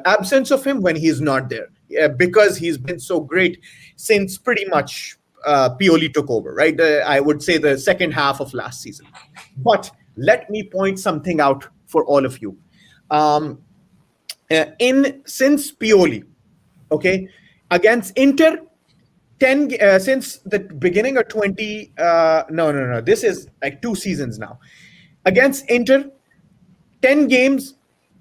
absence of him when he's not there, because he's been so great since pretty much Pioli took over, right? I would say the second half of last season. But let me point something out for all of you. Since Pioli, okay, against Inter, since the beginning of this is like 2 seasons now. Against Inter, 10 games,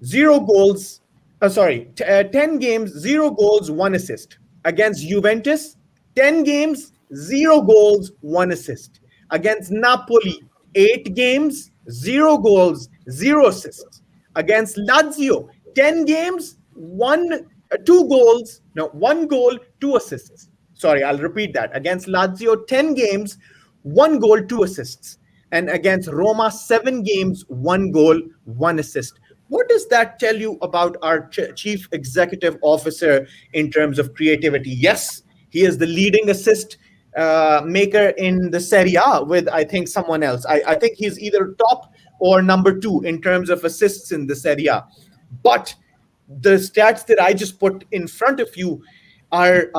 0 goals. 10 games, 0 goals, 1 assist. Against Juventus, 10 games, 0 goals, 1 assist. Against Napoli, 8 games, 0 goals, 0 assists. Against Lazio, 10 games, 1 goal, 2 assists. Sorry, I'll repeat that. Against Lazio, 10 games, 1 goal, 2 assists. And against Roma, 7 games, 1 goal, 1 assist. What does that tell you about our chief executive officer in terms of creativity? Yes, he is the leading assist maker in the Serie A with, I think, someone else. I think he's either top or number 2 in terms of assists in the Serie A. But the stats that I just put in front of you are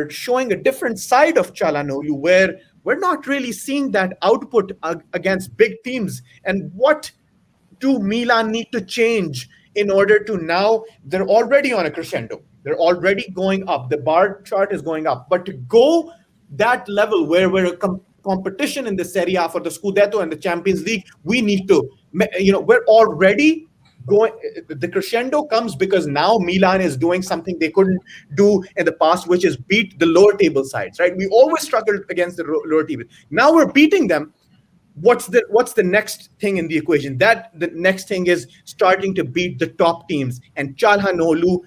showing a different side of Çalhanoğlu, where we're not really seeing that output against big teams. And what do Milan need to change in order to now? They're already on a crescendo. They're already going up. The bar chart is going up. But to go that level where we're a competition in the Serie A for the Scudetto and the Champions League, we need to, we're already going. The crescendo comes because now Milan is doing something they couldn't do in the past, which is beat the lower table sides, right? We always struggled against the lower table. Now we're beating them. What's the next thing in the equation? That the next thing is starting to beat the top teams. And Çalhanoğlu,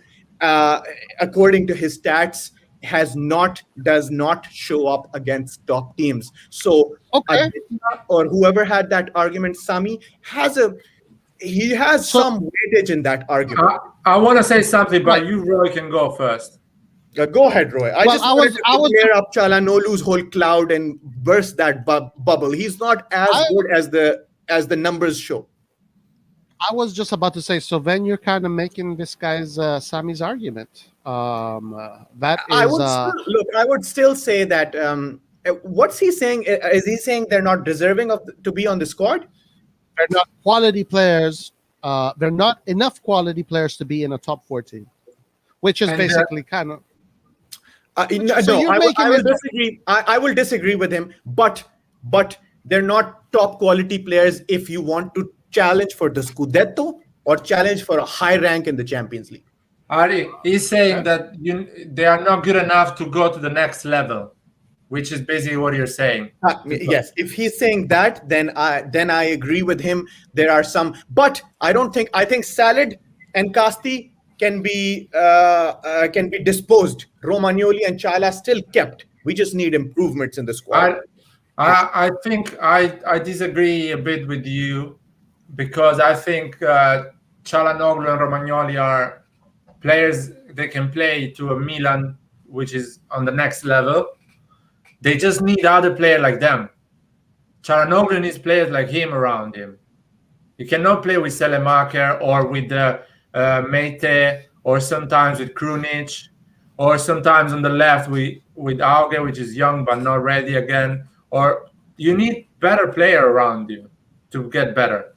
according to his stats, does not show up against top teams. So, okay. Or whoever had that argument, Sami, has some weightage in that argument. I want to say something, but you really can go first. Go ahead, Roy. I wanted to clear up Çalhanoğlu's whole cloud and burst that bubble. He's not as good as the numbers show. I was just about to say, so then you're kind of making this guy's Sammy's argument. That I is would look. I would still say that. What's he saying? Is he saying they're not deserving of to be on the squad? they're not quality players. They're not enough quality players to be in a top 14, which is basically kind of. No, I will disagree. I will disagree with him. But they're not top quality players if you want to challenge for the Scudetto or challenge for a high rank in the Champions League. Ari, he's saying that they are not good enough to go to the next level, which is basically what you're saying. Yes, if he's saying that, then I agree with him. There are some, but I think Salad and Casti can be disposed. Romagnoli and Chala still kept. We just need improvements in the squad. I think I disagree a bit with you, because I think Çalhanoğlu and Romagnoli are players that can play to a Milan which is on the next level. They just need other players like them. Çalhanoğlu needs players like him around him. You cannot play with Selemaker or with Meite, or sometimes with Krunic, or sometimes on the left with Auge, which is young but not ready again. Or you need better player around you to get better.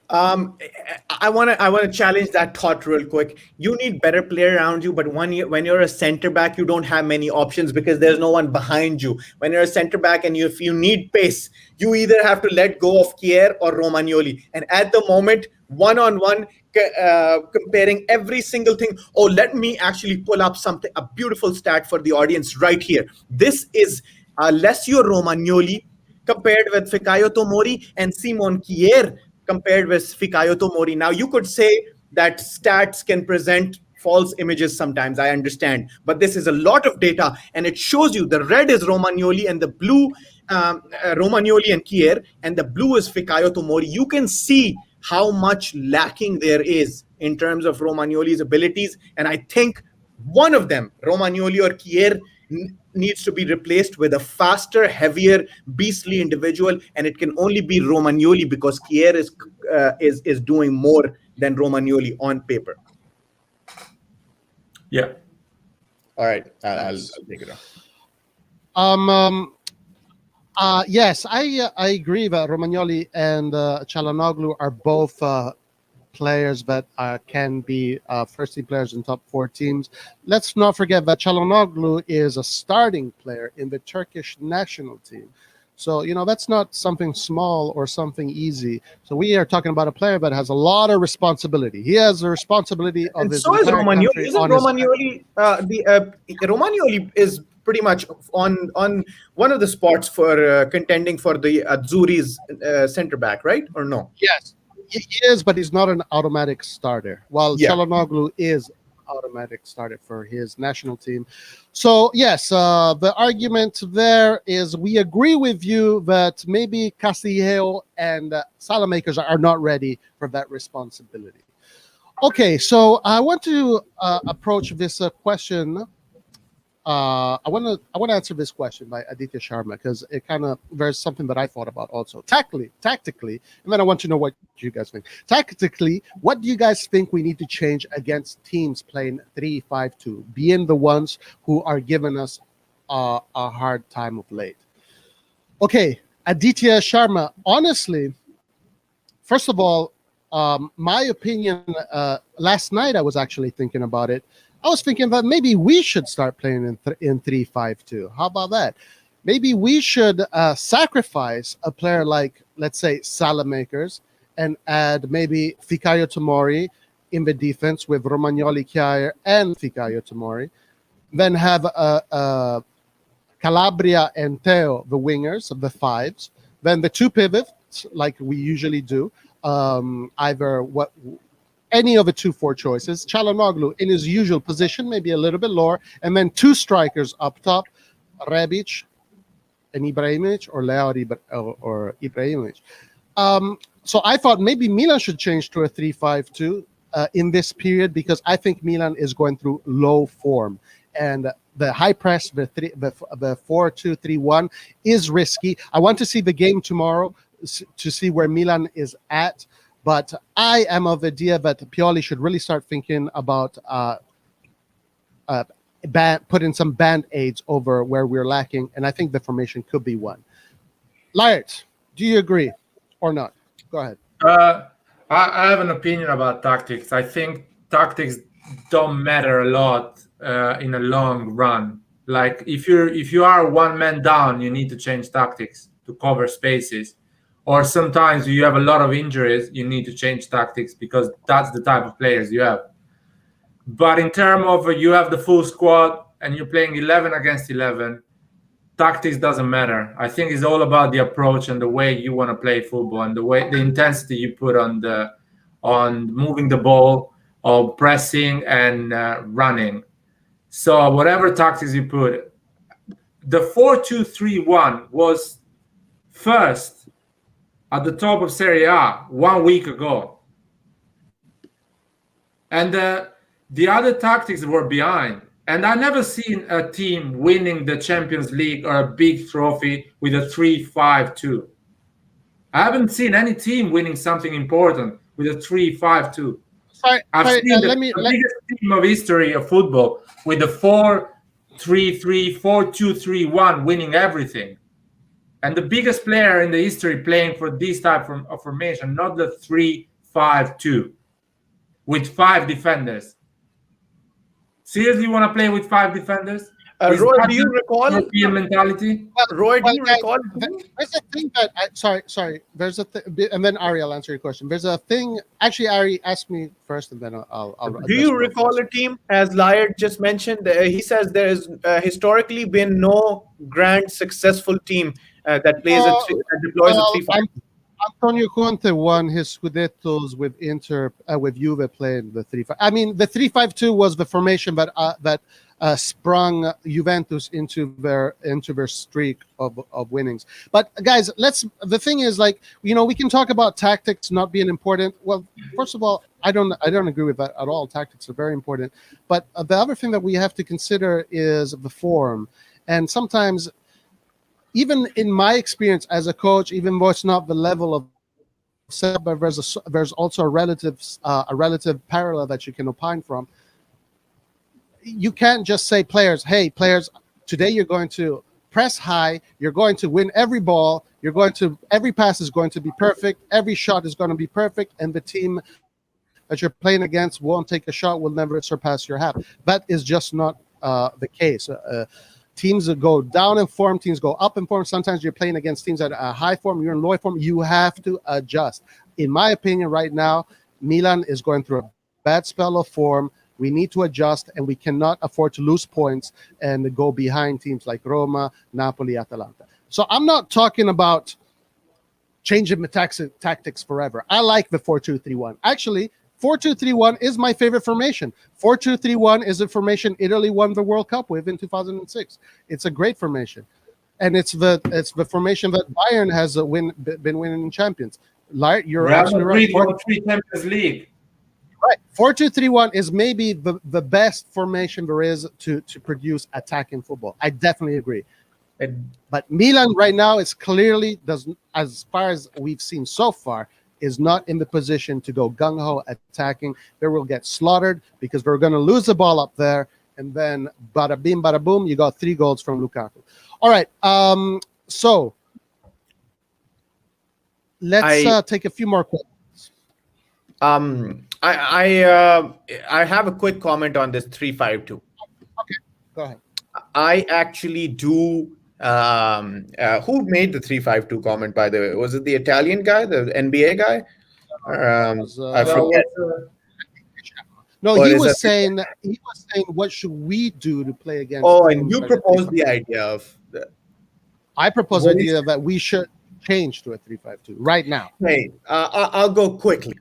I want to challenge that thought real quick. You need better player around you, but when you're a center back, you don't have many options because there's no one behind you. When you're a center back and if you need pace, you either have to let go of Kier or Romagnoli. And at the moment, one-on-one, comparing every single thing. Oh, let me actually pull up a beautiful stat for the audience right here. This is Alessio Romagnoli compared with Fikayo Tomori and Simon Kier compared with Fikayo Tomori. Now, you could say that stats can present false images sometimes, I understand. But this is a lot of data, and it shows you the red is Romagnoli and the blue, Romagnoli and Kier, and the blue is Fikayo Tomori. You can see how much lacking there is in terms of Romagnoli's abilities. And I think one of them, Romagnoli or Kier, needs to be replaced with a faster, heavier, beastly individual, and it can only be Romagnoli because Kier is doing more than Romagnoli on paper. Yeah. All right, I'll take it off. Yes, I agree that Romagnoli and Çalhanoğlu are both players that can be first-team players in top 4 teams. Let's not forget that Çalhanoğlu is a starting player in the Turkish national team. So, that's not something small or something easy. So we are talking about a player that has a lot of responsibility. He has the responsibility of his entire country. Isn't Romagnoli, Romagnoli is pretty much on one of the spots for contending for the Azzurri's center back, right? Or no? Yes. He is, but he's not an automatic starter. While Çalhanoğlu is automatic starter for his national team. So yes, the argument there is we agree with you that maybe Castillejo and Salamakers are not ready for that responsibility. Okay, so I want to approach this question. I want to answer this question by Aditya Sharma because it there's something that I thought about also. Tactically, and then I want to know what you guys think. Tactically, what do you guys think we need to change against teams playing 3-5-2, being the ones who are giving us a hard time of late? Okay, Aditya Sharma, honestly, first of all, my opinion, last night I was actually thinking about it. I was thinking that maybe we should start playing in 3-5-2. How about that? Maybe we should sacrifice a player like, let's say, Salamakers and add maybe Fikayo Tomori in the defense with Romagnoli, Kier, and Fikayo Tomori. Then have Calabria and Teo, the wingers of the 5s. Then the 2 pivots, like we usually do, any of the 2-4 choices. Çalhanoğlu in his usual position, maybe a little bit lower, and then 2 strikers up top, Rebic and Ibrahimovic, or Leao or Ibrahimovic. So I thought maybe Milan should change to a 3-5-2 in this period because I think Milan is going through low form. And the high press, the 4-2-3-1 is risky. I want to see the game tomorrow to see where Milan is at. But I am of the idea that Pioli should really start thinking about putting some band-aids over where we're lacking, and I think the formation could be one. Laird, do you agree or not? Go ahead. I have an opinion about tactics. I think tactics don't matter a lot in a long run. Like if you are one man down, you need to change tactics to cover spaces. Or sometimes you have a lot of injuries, you need to change tactics because that's the type of players you have. But in terms of you have the full squad and you're playing 11 against 11, tactics doesn't matter. I think it's all about the approach and the way you want to play football and the intensity you put on moving the ball, or pressing and running. So whatever tactics you put, the 4-2-3-1 was first at the top of Serie A 1 week ago, and the other tactics were behind. And I never seen a team winning the Champions League or a big trophy with a 3-5-2. I haven't seen any team winning something important with a 3-5-2. I've seen the biggest team of history of football with the 4-3-3, 4-2-3-1 winning everything. And the biggest player in the history playing for this type of formation, not the 3-5-2 with 5 defenders. Seriously, you want to play with 5 defenders? Roy, do you recall European mentality? Roy, do you recall? There's a thing that sorry. There's a and then Ari, I'll answer your question. There's a thing. Actually, Ari, ask me first, and then I'll Do you recall a team, as Laird just mentioned? He says there has historically been no grand successful team that plays that deploys a 3-5. Antonio Conte won his Scudettos with Inter, with Juve playing the 3-5. I mean, the 3-5-2 was the formation that sprung Juventus into their streak of winnings. But guys, the thing is, like, we can talk about tactics not being important. Well, first of all, I don't agree with that at all. Tactics are very important. But the other thing that we have to consider is the form. And sometimes, even in my experience as a coach, even though it's not the level of set, but there's also a relative parallel that you can opine from. You can't just say hey players, today you're going to press high, you're going to win every ball, every pass is going to be perfect, every shot is going to be perfect, and the team that you're playing against won't take a shot, will never surpass your half. That is just not the case. Teams that go down in form, teams go up in form. Sometimes you're playing against teams at a high form, you're in low form. You have to adjust. In my opinion, right now, Milan is going through a bad spell of form. We need to adjust, and we cannot afford to lose points and go behind teams like Roma, Napoli, Atalanta. So I'm not talking about changing the tactics forever. I like the 4-2-3-1. Actually, 4-2-3-1 is my favorite formation. 4-2-3-1 is a formation Italy won the World Cup with in 2006. It's a great formation, and it's the formation that Bayern has been winning in Champions. You're absolutely right. 3 Champions League. Right, 4-2-3-1 is maybe the best formation there is to produce attacking football. I definitely agree. But Milan right now is clearly doesn't, as far as we've seen so far, is not in the position to go gung-ho attacking. They will get slaughtered because we're going to lose the ball up there, and then bada bing, bada boom, you got 3 goals from Lukaku. All right, so let's take a few more questions. I have a quick comment on this 3-5-2. Okay, go ahead. I actually do. Who made the 3-5-2 comment, by the way? Was it the Italian guy, the NBA guy? I forget. No, he was saying what should we do to play against? Oh, and you proposed the idea of. I proposed the idea that we should change to a 3-5-2 right now. Hey, I'll go quickly.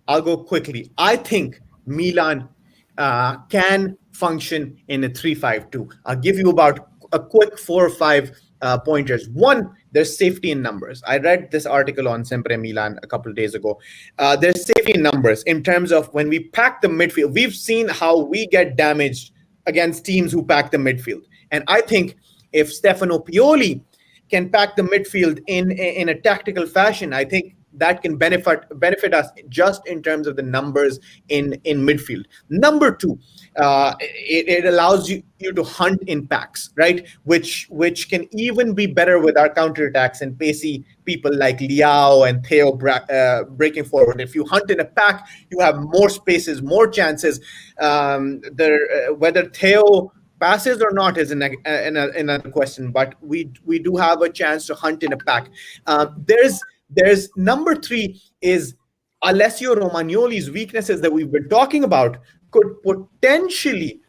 I think Milan can function in a 3-5-2. I'll give you about a quick 4 or 5 pointers. One, there's safety in numbers. I read this article on Sempre Milan a couple of days ago. There's safety in numbers in terms of when we pack the midfield. We've seen how we get damaged against teams who pack the midfield. And I think if Stefano Pioli can pack the midfield in a tactical fashion, I think that can benefit us just in terms of the numbers in midfield. Number two, it allows you to hunt in packs, right? Which can even be better with our counterattacks and pacey people like Liao and Theo breaking forward. If you hunt in a pack, you have more spaces, more chances. Whether Theo passes or not is another question, but we do have a chance to hunt in a pack. There's number three is Alessio Romagnoli's weaknesses that we've been talking about could potentially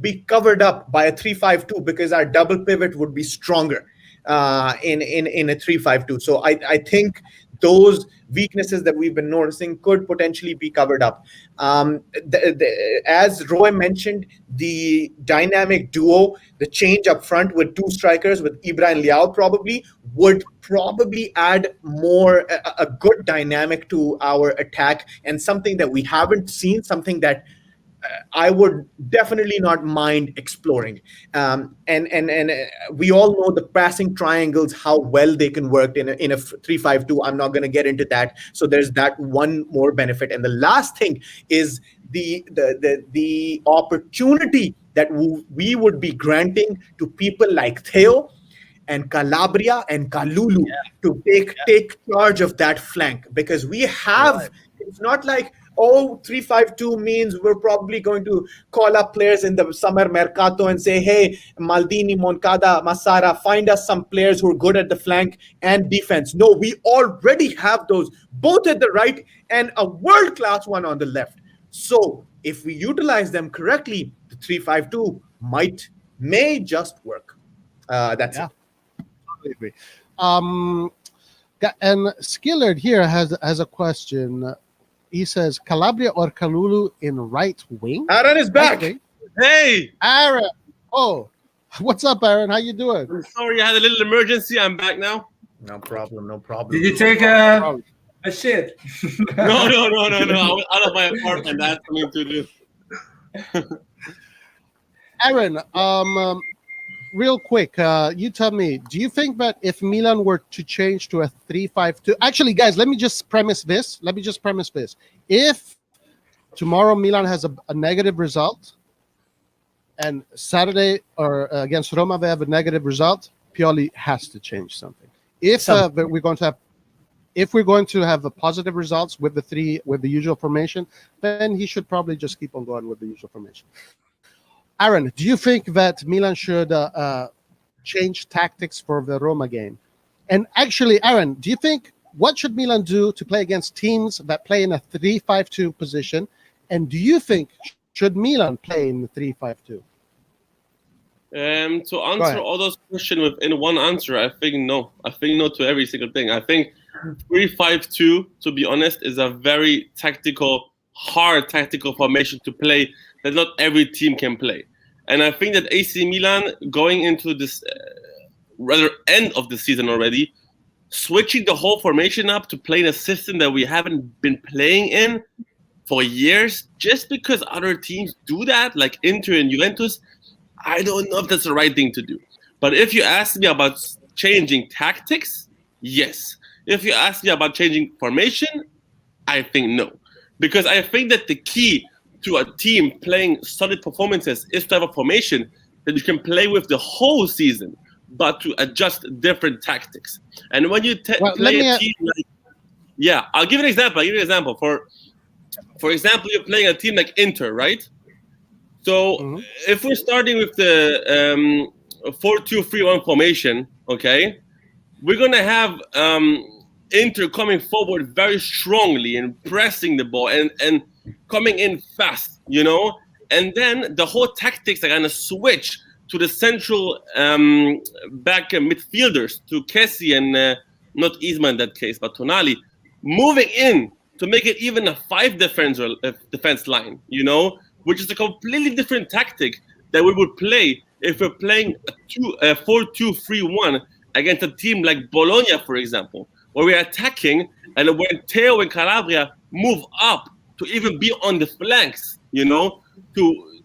be covered up by a 3-5-2 because our double pivot would be stronger in a 3-5-2. So I think those weaknesses that we've been noticing could potentially be covered up. As Roy mentioned, the dynamic duo, the change up front with two strikers, with Ibra and Liao would probably add more a good dynamic to our attack, and something that we haven't seen, something that I would definitely not mind exploring. And we all know the passing triangles, how well they can work in a 3-5-2. I'm not going to get into that. So there's that one more benefit. And the last thing is the opportunity that we would be granting to people like Theo and Calabria and Kalulu to take charge of that flank, because we have, it's not like, 3-5-2 means we're probably going to call up players in the summer mercato and say, hey, Maldini, Moncada, Massara, find us some players who are good at the flank and defense. No, we already have those, both at the right and a world-class one on the left. So if we utilize them correctly, the 3-5-2 may just work. That's it. Totally agree. And Skillard here has a question. He says, Calabria or Kalulu in right wing? Aaron is back. Hey, Aaron. Oh, what's up, Aaron? How you doing? I'm sorry, I had a little emergency. I'm back now. No problem. Did you take a shit? No. I was out of my apartment. That's something to do. Aaron, real quick, you tell me, do you think that if Milan were to change to a 3-5-2, actually, guys, let me just premise this. If tomorrow Milan has a negative result, and Saturday or against Roma they have a negative result, Pioli has to change something. If we're going to have a positive results with the usual formation, then he should probably just keep on going with the usual formation. Aaron, do you think that Milan should change tactics for the Roma game? And actually, Aaron, do you think what should Milan do to play against teams that play in a 3-5-2 position? And do you think should Milan play in the 3-5-2? To answer all those questions within one answer, I think no. I think no to every single thing. I think 3-5-2, to be honest, is a very hard tactical formation to play that not every team can play. And I think that AC Milan, going into this rather end of the season already, switching the whole formation up to play in a system that we haven't been playing in for years, just because other teams do that, like Inter and Juventus, I don't know if that's the right thing to do. But if you ask me about changing tactics, yes. If you ask me about changing formation, I think no. Because I think that the key to a team playing solid performances is to have a formation that you can play with the whole season, but to adjust different tactics. And when you play a team like... Yeah, I'll give you an example. For example, you're playing a team like Inter, right? So if we're starting with the 4-2-3-1 formation, okay, we're going to have Inter coming forward very strongly and pressing the ball and coming in fast, and then the whole tactics are going to switch to the central back midfielders, to Kessie and not Isma in that case, but Tonali, moving in to make it even a 5 defense line, which is a completely different tactic that we would play if we're playing a 4-2-3-1 against a team like Bologna, for example, where we're attacking, and when Theo and Calabria move up to even be on the flanks, to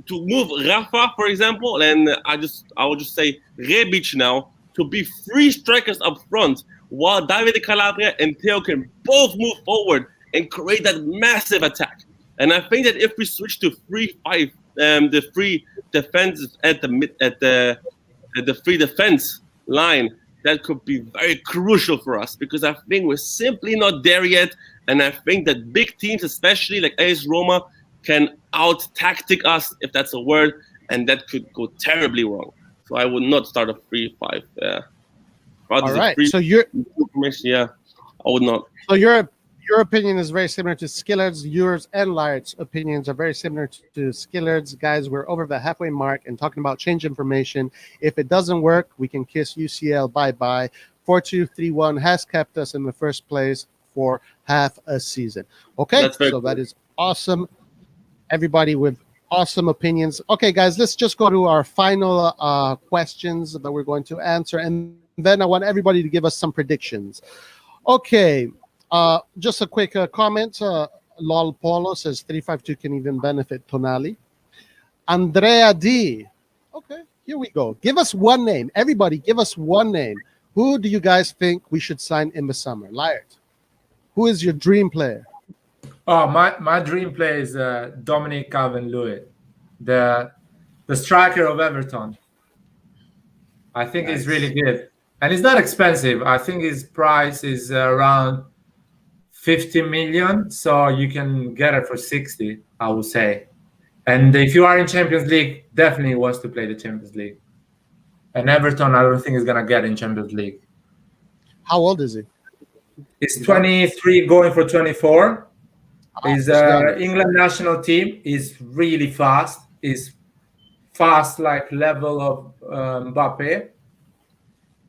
move Rafa, for example, and I will just say Rebic now, to be 3 strikers up front while Davide Calabria and Theo can both move forward and create that massive attack. And I think that if we switch to 3-5, the free defense at the free defense line, that could be very crucial for us, because I think we're simply not there yet. And I think that big teams, especially like AS Roma, can out-tactic us, if that's a word, and that could go terribly wrong. So I would not start a 3-5. All right. So I would not. So your opinion is very similar to Skillard's. Yours and Layert's opinions are very similar to Skillard's. Guys, we're over the halfway mark and talking about change information. If it doesn't work, we can kiss UCL bye-bye. 4-2-3-1 has kept us in the first place for half a season. Okay, so that is awesome. Everybody with awesome opinions. Okay, guys, let's just go to our final questions that we're going to answer. And then I want everybody to give us some predictions. Okay, just a quick comment. Lol Polo says 352 can even benefit Tonali. Andrea D. Okay, here we go. Give us one name. Everybody, give us one name. Who do you guys think we should sign in the summer? Layert, who is your dream player? Oh, my dream player is Dominic Calvert-Lewin, the striker of Everton. I think he's really good. And it's not expensive. I think his price is around 50 million. So you can get it for 60, I would say. And if you are in Champions League, definitely wants to play the Champions League. And Everton, I don't think is going to get in Champions League. How old is he? He's 23 going for 24. His England national team is really fast. Is fast like level of Mbappe.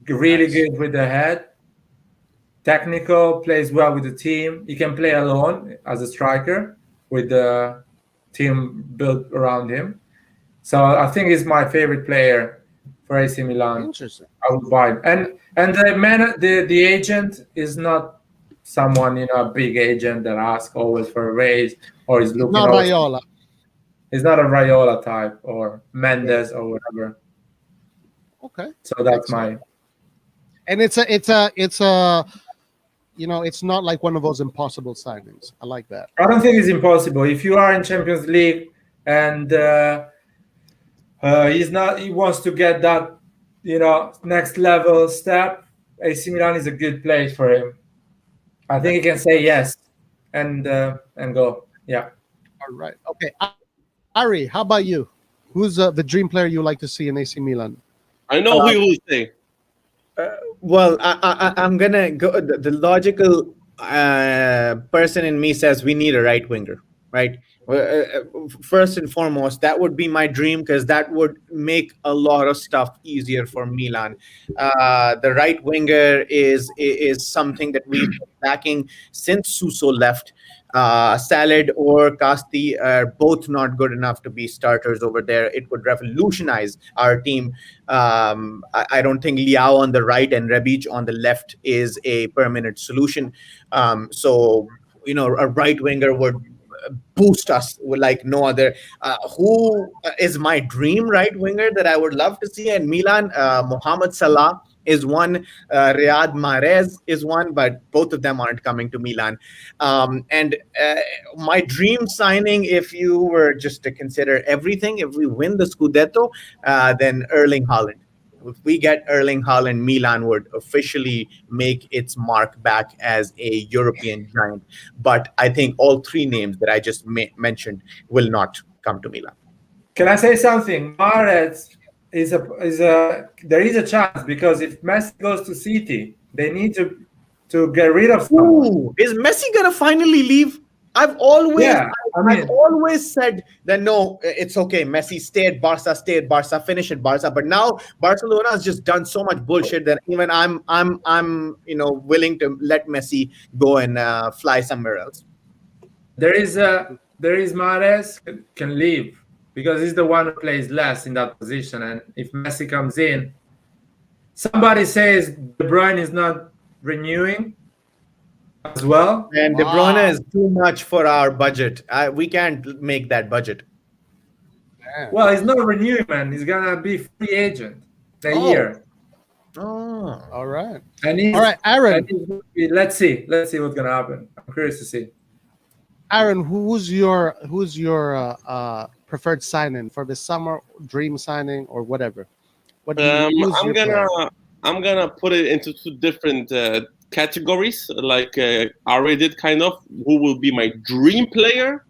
Really good with the head. Technical, plays well with the team. He can play alone as a striker with the team built around him. So I think he's my favorite player for AC Milan. Interesting. I would buy him. And the agent is not someone, a big agent that asks always for a raise or is looking. Not Raiola. It's not a Raiola type or Mendes or whatever. Okay. So that's my. And it's not like one of those impossible signings. I like that. I don't think it's impossible. If you are in Champions League and he wants to get that, next level step, AC Milan is a good place for him. I think he can say yes and go. Yeah. All right. Okay. Ari, how about you? Who's the dream player you like to see in AC Milan? I know who you will say. Well, I'm gonna go. The logical person in me says we need a right winger, right? First and foremost, that would be my dream, because that would make a lot of stuff easier for Milan. The right winger is something that we've been lacking since Suso left. Salad or Casti are both not good enough to be starters over there. It would revolutionize our team. I don't think Liao on the right and Rebic on the left is a permanent solution. So, a right winger would boost us like no other. Who is my dream right winger that I would love to see in Milan? Mohamed Salah is one, Riyad Mahrez is one, but both of them aren't coming to Milan. And my dream signing, if you were just to consider everything, if we win the Scudetto, then Erling Haaland. If we get Erling Haaland, Milan would officially make its mark back as a European giant. But I think all three names that I just mentioned will not come to Milan. Can I say something? Mahrez there is a chance, because if Messi goes to City, they need to get rid of someone. Ooh, is Messi gonna finally leave? I've always said that no, it's okay. Messi stay at Barca, finish at Barca. But now Barcelona has just done so much bullshit that even I'm willing to let Messi go and fly somewhere else. There is Mahrez can leave, because he's the one who plays less in that position. And if Messi comes in, somebody says De Bruyne is not renewing as well. And De Bruyne is too much for our budget. We can't make that budget. Well, he's not renewing, man. He's going to be free agent a year. Oh. All right. And All right, Aaron. Let's see what's gonna happen. I'm curious to see. Aaron, who's your preferred signing for the summer, dream signing, or whatever? What do you, who's your player? I'm gonna put it into two different categories, like Ari did, kind of. Who will be my dream player?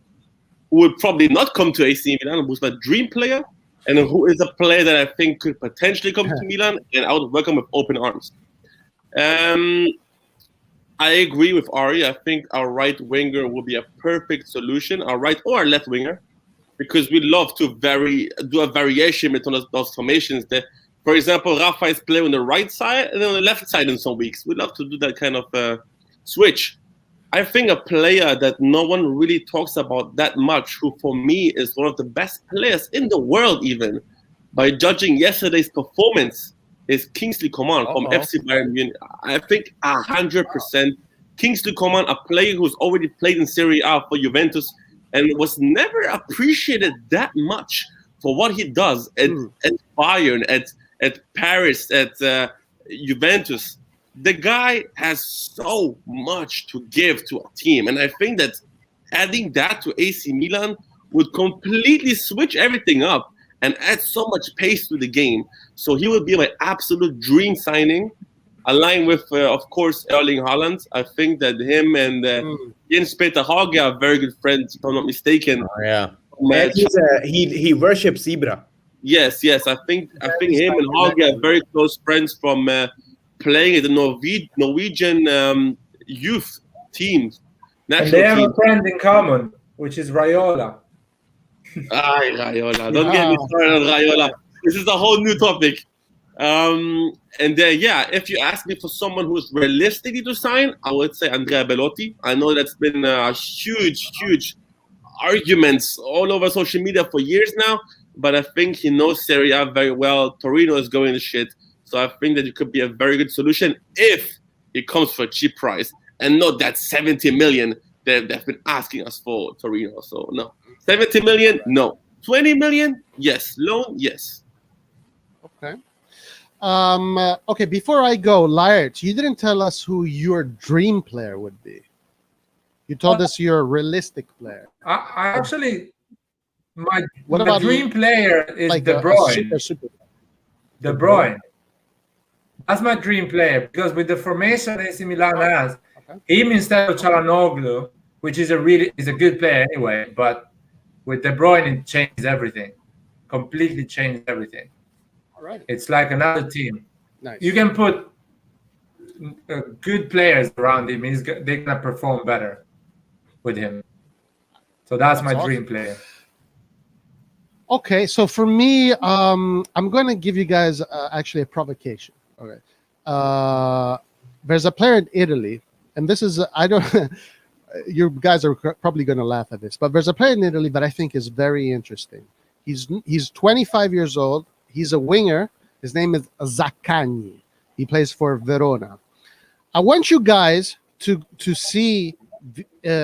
Who will probably not come to AC Milan? Who's my dream player? And who is a player that I think could potentially come to Milan? And I would welcome with open arms. I agree with Ari. I think our right winger will be a perfect solution, our right or our left winger, because we love to do a variation between those formations. That, for example, Rafa is playing on the right side and then on the left side in some weeks. We love to do that kind of switch. I think a player that no one really talks about that much, who for me is one of the best players in the world, even by judging yesterday's performance, is Kingsley Coman from FC Bayern Munich. I think 100% Kingsley Coman, a player who's already played in Serie A for Juventus and was never appreciated that much for what he does at Bayern, at Paris, at Juventus. The guy has so much to give to a team. And I think that adding that to AC Milan would completely switch everything up and add so much pace to the game. So he would be my absolute dream signing, aligned with, of course, Erling Haaland. I think that him and Jens Peter Hage are very good friends, if I'm not mistaken. Oh, yeah. And he worships Ibra. Yes. I think him and Hage are very close friends from playing at the Norwegian youth teams. And they have a friend in common, which is Raiola. Raiola. Don't get me started on Raiola. This is a whole new topic. And if you ask me for someone who's realistically to sign, I would say Andrea Belotti. I know that's been a huge arguments all over social media for years now, but I think he knows Serie A very well. Torino is going to shit. So I think that it could be a very good solution if it comes for a cheap price and not that 70 million that they've been asking us for Torino. So no, 70 million, no. 20 million, yes. Loan, yes. Okay. Okay, before I go, Laert, you didn't tell us who your dream player would be. You told us your realistic player. I actually, my about dream player is like De Bruyne. Super. De Bruyne. That's my dream player, because with the formation AC Milan has, him instead of Çalhanoğlu, which is a good player anyway, but with De Bruyne it changes everything, completely changed everything. All right. It's like another team. Nice. You can put good players around him; they're gonna perform better with him. So that's my dream player. Okay, so for me, I'm going to give you guys actually a provocation. Okay, there's a player in Italy, and this is you guys are probably going to laugh at this, but there's a player in Italy that I think is very interesting. He's 25 years old. He's a winger. His name is Zaccagni. He plays for Verona. I want you guys to see,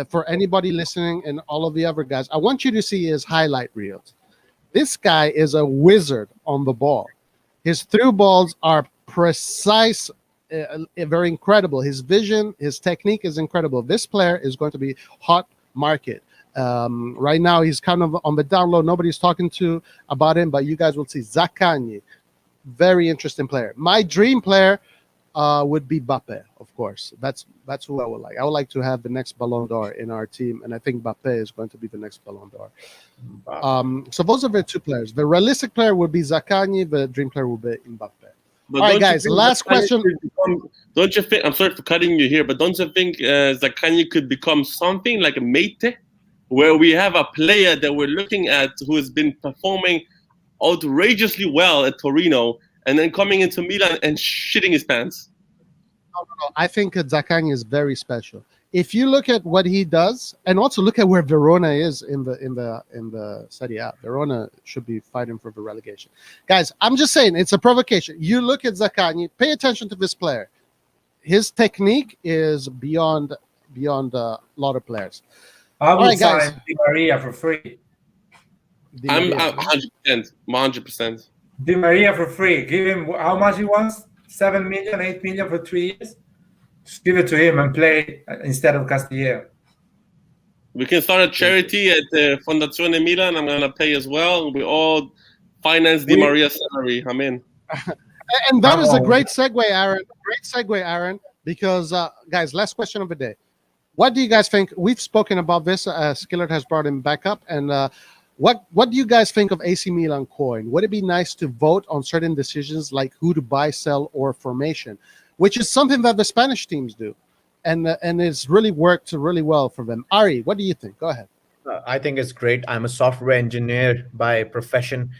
for anybody listening and all of the other guys, I want you to see his highlight reels. This guy is a wizard on the ball. His through balls are precise, very incredible. His vision, his technique is incredible. This player is going to be hot market. Right now, he's kind of on the down low. Nobody's talking about him, but you guys will see Zaccagni. Very interesting player. My dream player would be Mbappe, of course. That's who I would like. I would like to have the next Ballon d'Or in our team, and I think Mbappe is going to be the next Ballon d'Or. So those are the two players. The realistic player would be Zaccagni. The dream player would be Mbappe. But all right, guys, last question. Don't you think, I'm sorry for cutting you here, but don't you think Zaccagni could become something like a Mate, where we have a player that we're looking at who has been performing outrageously well at Torino and then coming into Milan and shitting his pants? No. I think Zaccagni is very special. If you look at what he does, and also look at where Verona is in the Serie A, Verona should be fighting for the relegation. Guys, I'm just saying, it's a provocation. You look at Zaccagni, pay attention to this player. His technique is beyond a lot of players. I would sign Di Maria for free. I'm 100%. 100%. Di Maria for free. Give him how much he wants? 7 million, 8 million for 3 years. Just give it to him and play instead of Castillejo. We can start a charity at Fondazione Milan. I'm gonna pay as well. We all finance Di Maria's salary. I'm in. And that is a great segue, Aaron. Great segue, Aaron. Because guys, last question of the day. What do you guys think? We've spoken about this. Skillert has brought him back up. And what do you guys think of AC Milan coin? Would it be nice to vote on certain decisions like who to buy, sell, or formation, which is something that the Spanish teams do, and it's really worked really well for them? Ari, what do you think? Go ahead. I think it's great. I'm a software engineer by profession,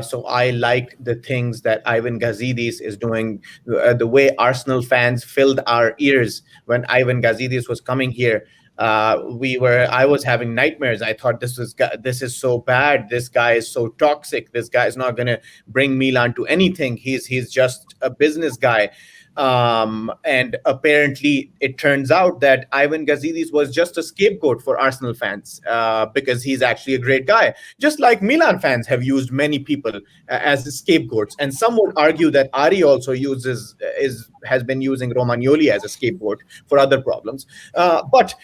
so I like the things that Ivan Gazidis is doing. The way Arsenal fans filled our ears when Ivan Gazidis was coming here, I was having nightmares. I thought this is so bad. This guy is so toxic. This guy is not going to bring Milan to anything. He's just a business guy. And apparently it turns out that Ivan Gazidis was just a scapegoat for Arsenal fans, because he's actually a great guy. Just like Milan fans have used many people as scapegoats. And some would argue that Ari also has been using Romagnoli as a scapegoat for other problems. But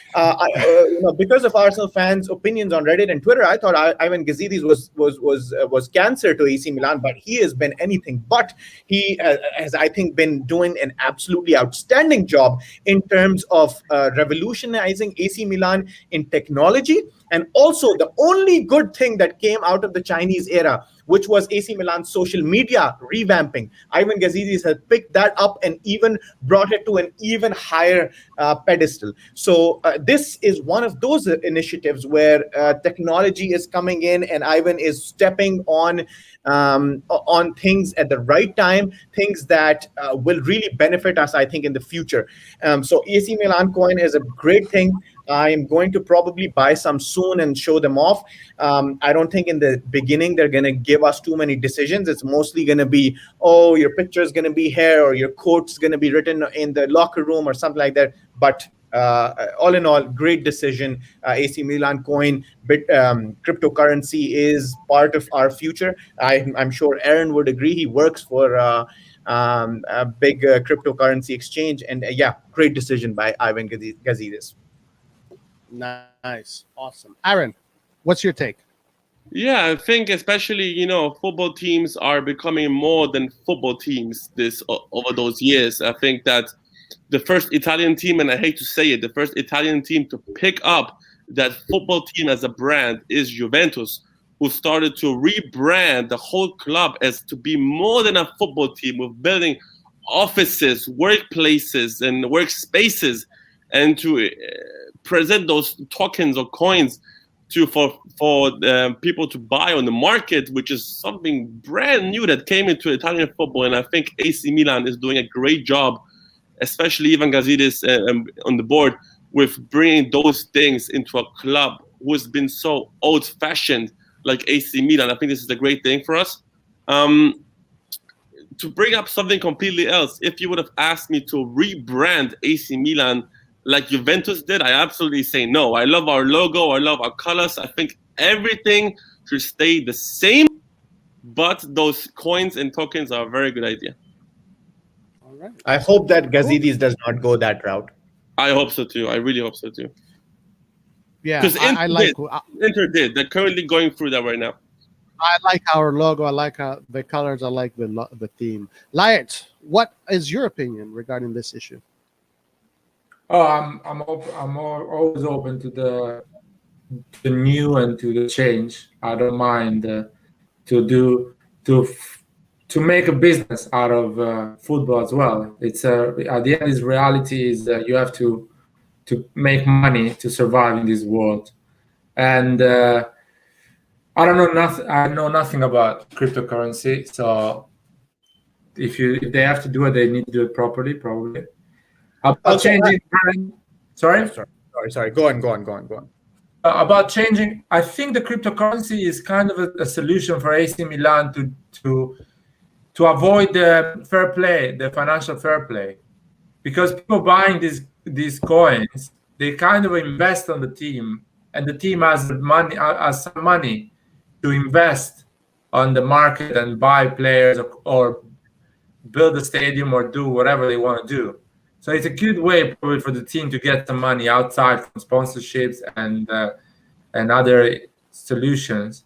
because of Arsenal fans' opinions on Reddit and Twitter, I thought Ivan Gazidis was cancer to AC Milan, but he has been anything but. He has, I think, been doing an absolutely outstanding job in terms of revolutionizing AC Milan in technology. And also the only good thing that came out of the Chinese era, which was AC Milan's social media revamping. Ivan Gazidis has picked that up and even brought it to an even higher pedestal. So this is one of those initiatives where technology is coming in and Ivan is stepping on things at the right time, things that will really benefit us, I think, in the future. So AC Milan coin is a great thing. I am going to probably buy some soon and show them off. I don't think in the beginning they're going to give us too many decisions. It's mostly going to be, oh, your picture is going to be here, or your quote's going to be written in the locker room or something like that. But all in all, great decision. AC Milan coin, cryptocurrency is part of our future. I'm sure Aaron would agree. He works for a big cryptocurrency exchange. And yeah, great decision by Ivan Gazidis. Nice. Awesome. Aaron, what's your take? Yeah, I think especially, football teams are becoming more than football teams over those years. I think that the first Italian team, and I hate to say it, the first Italian team to pick up that football team as a brand is Juventus, who started to rebrand the whole club as to be more than a football team, with building offices, workplaces, and workspaces, and to present those tokens or coins for people to buy on the market, which is something brand new that came into Italian football. And I think AC Milan is doing a great job, especially Ivan Gazidis on the board, with bringing those things into a club who has been so old-fashioned like AC Milan. I think this is a great thing for us. To bring up something completely else, if you would have asked me to rebrand AC Milan like Juventus did, I absolutely say no. I love our logo. I love our colors. I think everything should stay the same, but those coins and tokens are a very good idea. All right. I hope that Gazidis does not go that route. I hope so too. I really hope so too. Yeah, because Inter did. did. They're currently going through that right now. I like our logo. I like the colors. I like the theme. Liat, what is your opinion regarding this issue? Oh, I'm always open to the new and to the change. I don't mind to make a business out of football as well. It's at the end, this reality is you have to make money to survive in this world. And I don't know nothing. I know nothing about cryptocurrency. So if they have to do it, they need to do it properly, probably. About changing brand. Sorry. Go on. About changing, I think the cryptocurrency is kind of a solution for AC Milan to avoid the fair play, the financial fair play, because people buying these coins, they kind of invest on the team, and the team has some money to invest on the market and buy players or build a stadium or do whatever they want to do. So it's a good way probably for the team to get some money outside from sponsorships and other solutions.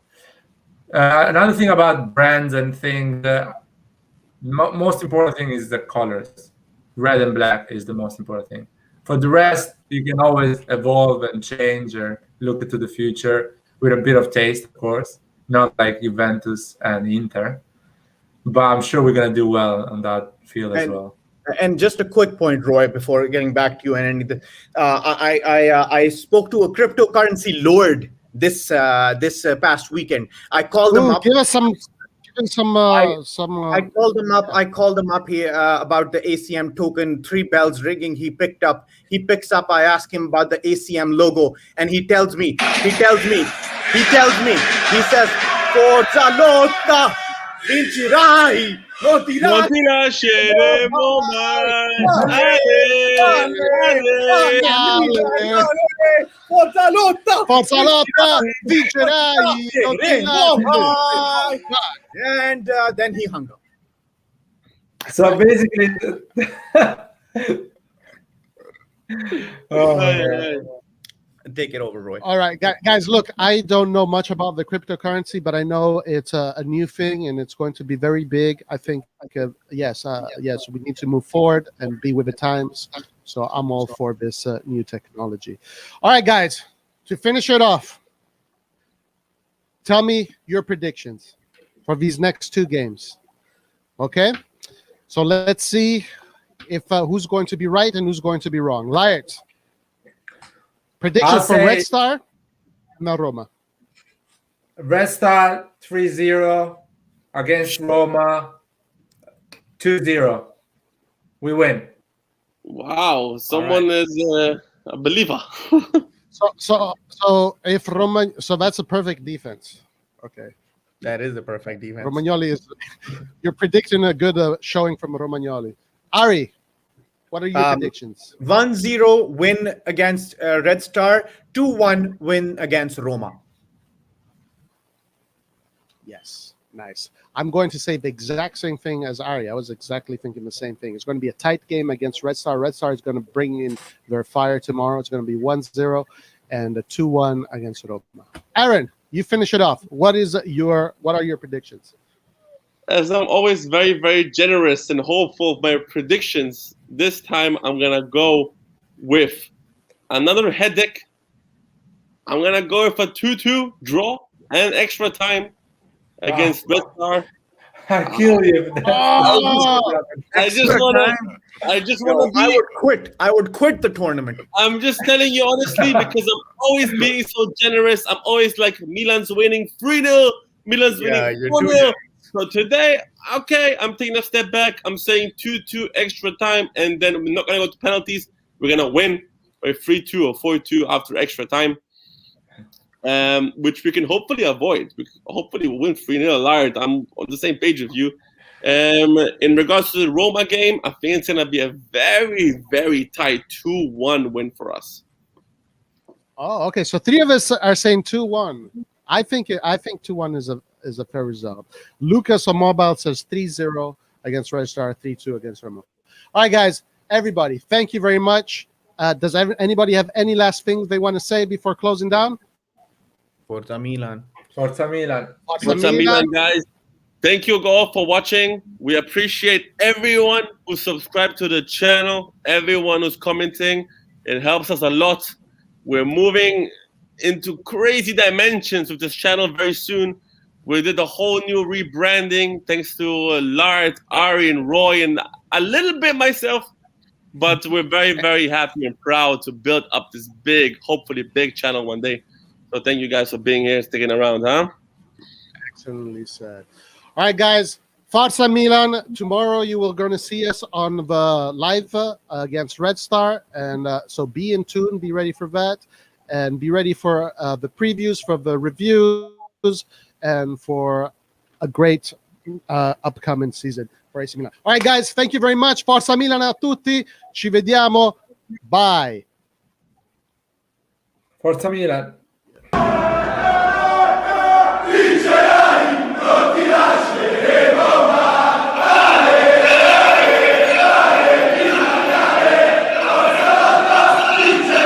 Another thing about brands and things, the most important thing is the colors. Red and black is the most important thing. For the rest, you can always evolve and change or look into the future with a bit of taste, of course, not like Juventus and Inter. But I'm sure we're going to do well on that field as well. And just a quick point, Roy, before getting back to you, and I spoke to a cryptocurrency lord this past weekend. I called them up. Give us some. I called them up here about the ACM token, 3 bells ringing. He picks up. I ask him about the ACM logo, and he tells me. He says, "Forza lotta, vincerai, non ti lasceremo mai. Forza lotta, vincerai, non ti lasceremo." And then he hung up. So basically, take it over, Roy. All right, guys, look, I don't know much about the cryptocurrency, but I know it's a new thing and it's going to be very big. I think, yes, we need to move forward and be with the times. So I'm all for this new technology. All right, guys, to finish it off, tell me your predictions for these next 2 games. Okay? So let's see if who's going to be right and who's going to be wrong. Liart. Prediction for Red Star, not Roma. Red Star 3-0 against Roma, 2-0. We win. Wow, someone is a believer. So if Roma, so that's a perfect defense. Okay. That is the perfect defense. Romagnoli is. You're predicting a good showing from Romagnoli. Ari, what are your predictions? 1-0 win against Red Star, 2-1 win against Roma. Yes, nice. I'm going to say the exact same thing as Ari. I was exactly thinking the same thing. It's going to be a tight game against Red Star. Red Star is going to bring in their fire tomorrow. It's going to be 1-0 and a 2-1 against Roma. Aaron, you finish it off. What are your predictions? As I'm always very, very generous and hopeful of my predictions, this time I'm going to go with another headache. I'm going to go with a 2-2 draw and extra time against Red Star. I kill you. I just want to. I would quit the tournament. I'm just telling you honestly because I'm always being so generous. I'm always like Milan's winning 3-0. Milan's winning 4-0. So today, okay, I'm taking a step back. I'm saying 2-2 extra time, and then we're not gonna go to penalties. We're gonna win by 3-2 or 4-2 after extra time. Which we can hopefully avoid. Hopefully we'll win 3-0. Lard, I'm on the same page with you. In regards to the Roma game, I think it's going to be a very, very tight 2-1 win for us. Oh, okay. So 3 of us are saying 2-1. I think 2-1 is a fair result. Lucas on mobile says 3-0 against Red Star, 3-2 against Roma. All right, guys, everybody, thank you very much. Does anybody have any last things they want to say before closing down? Forza Milan. Forza Milan. Forza Milan, guys. Thank you all for watching. We appreciate everyone who subscribed to the channel, everyone who's commenting. It helps us a lot. We're moving into crazy dimensions with this channel very soon. We did a whole new rebranding thanks to Lard, Ari, and Roy, and a little bit myself. But we're very, very happy and proud to build up this big, hopefully big channel one day. So thank you guys for being here, sticking around, huh? Excellently said. All right, guys. Forza Milan. Tomorrow you will going to see us on the live against Red Star. And so be in tune. Be ready for that. And be ready for the previews, for the reviews, and for a great upcoming season for AC Milan. All right, guys. Thank you very much. Forza Milan a tutti. Ci vediamo. Bye. Forza Milan.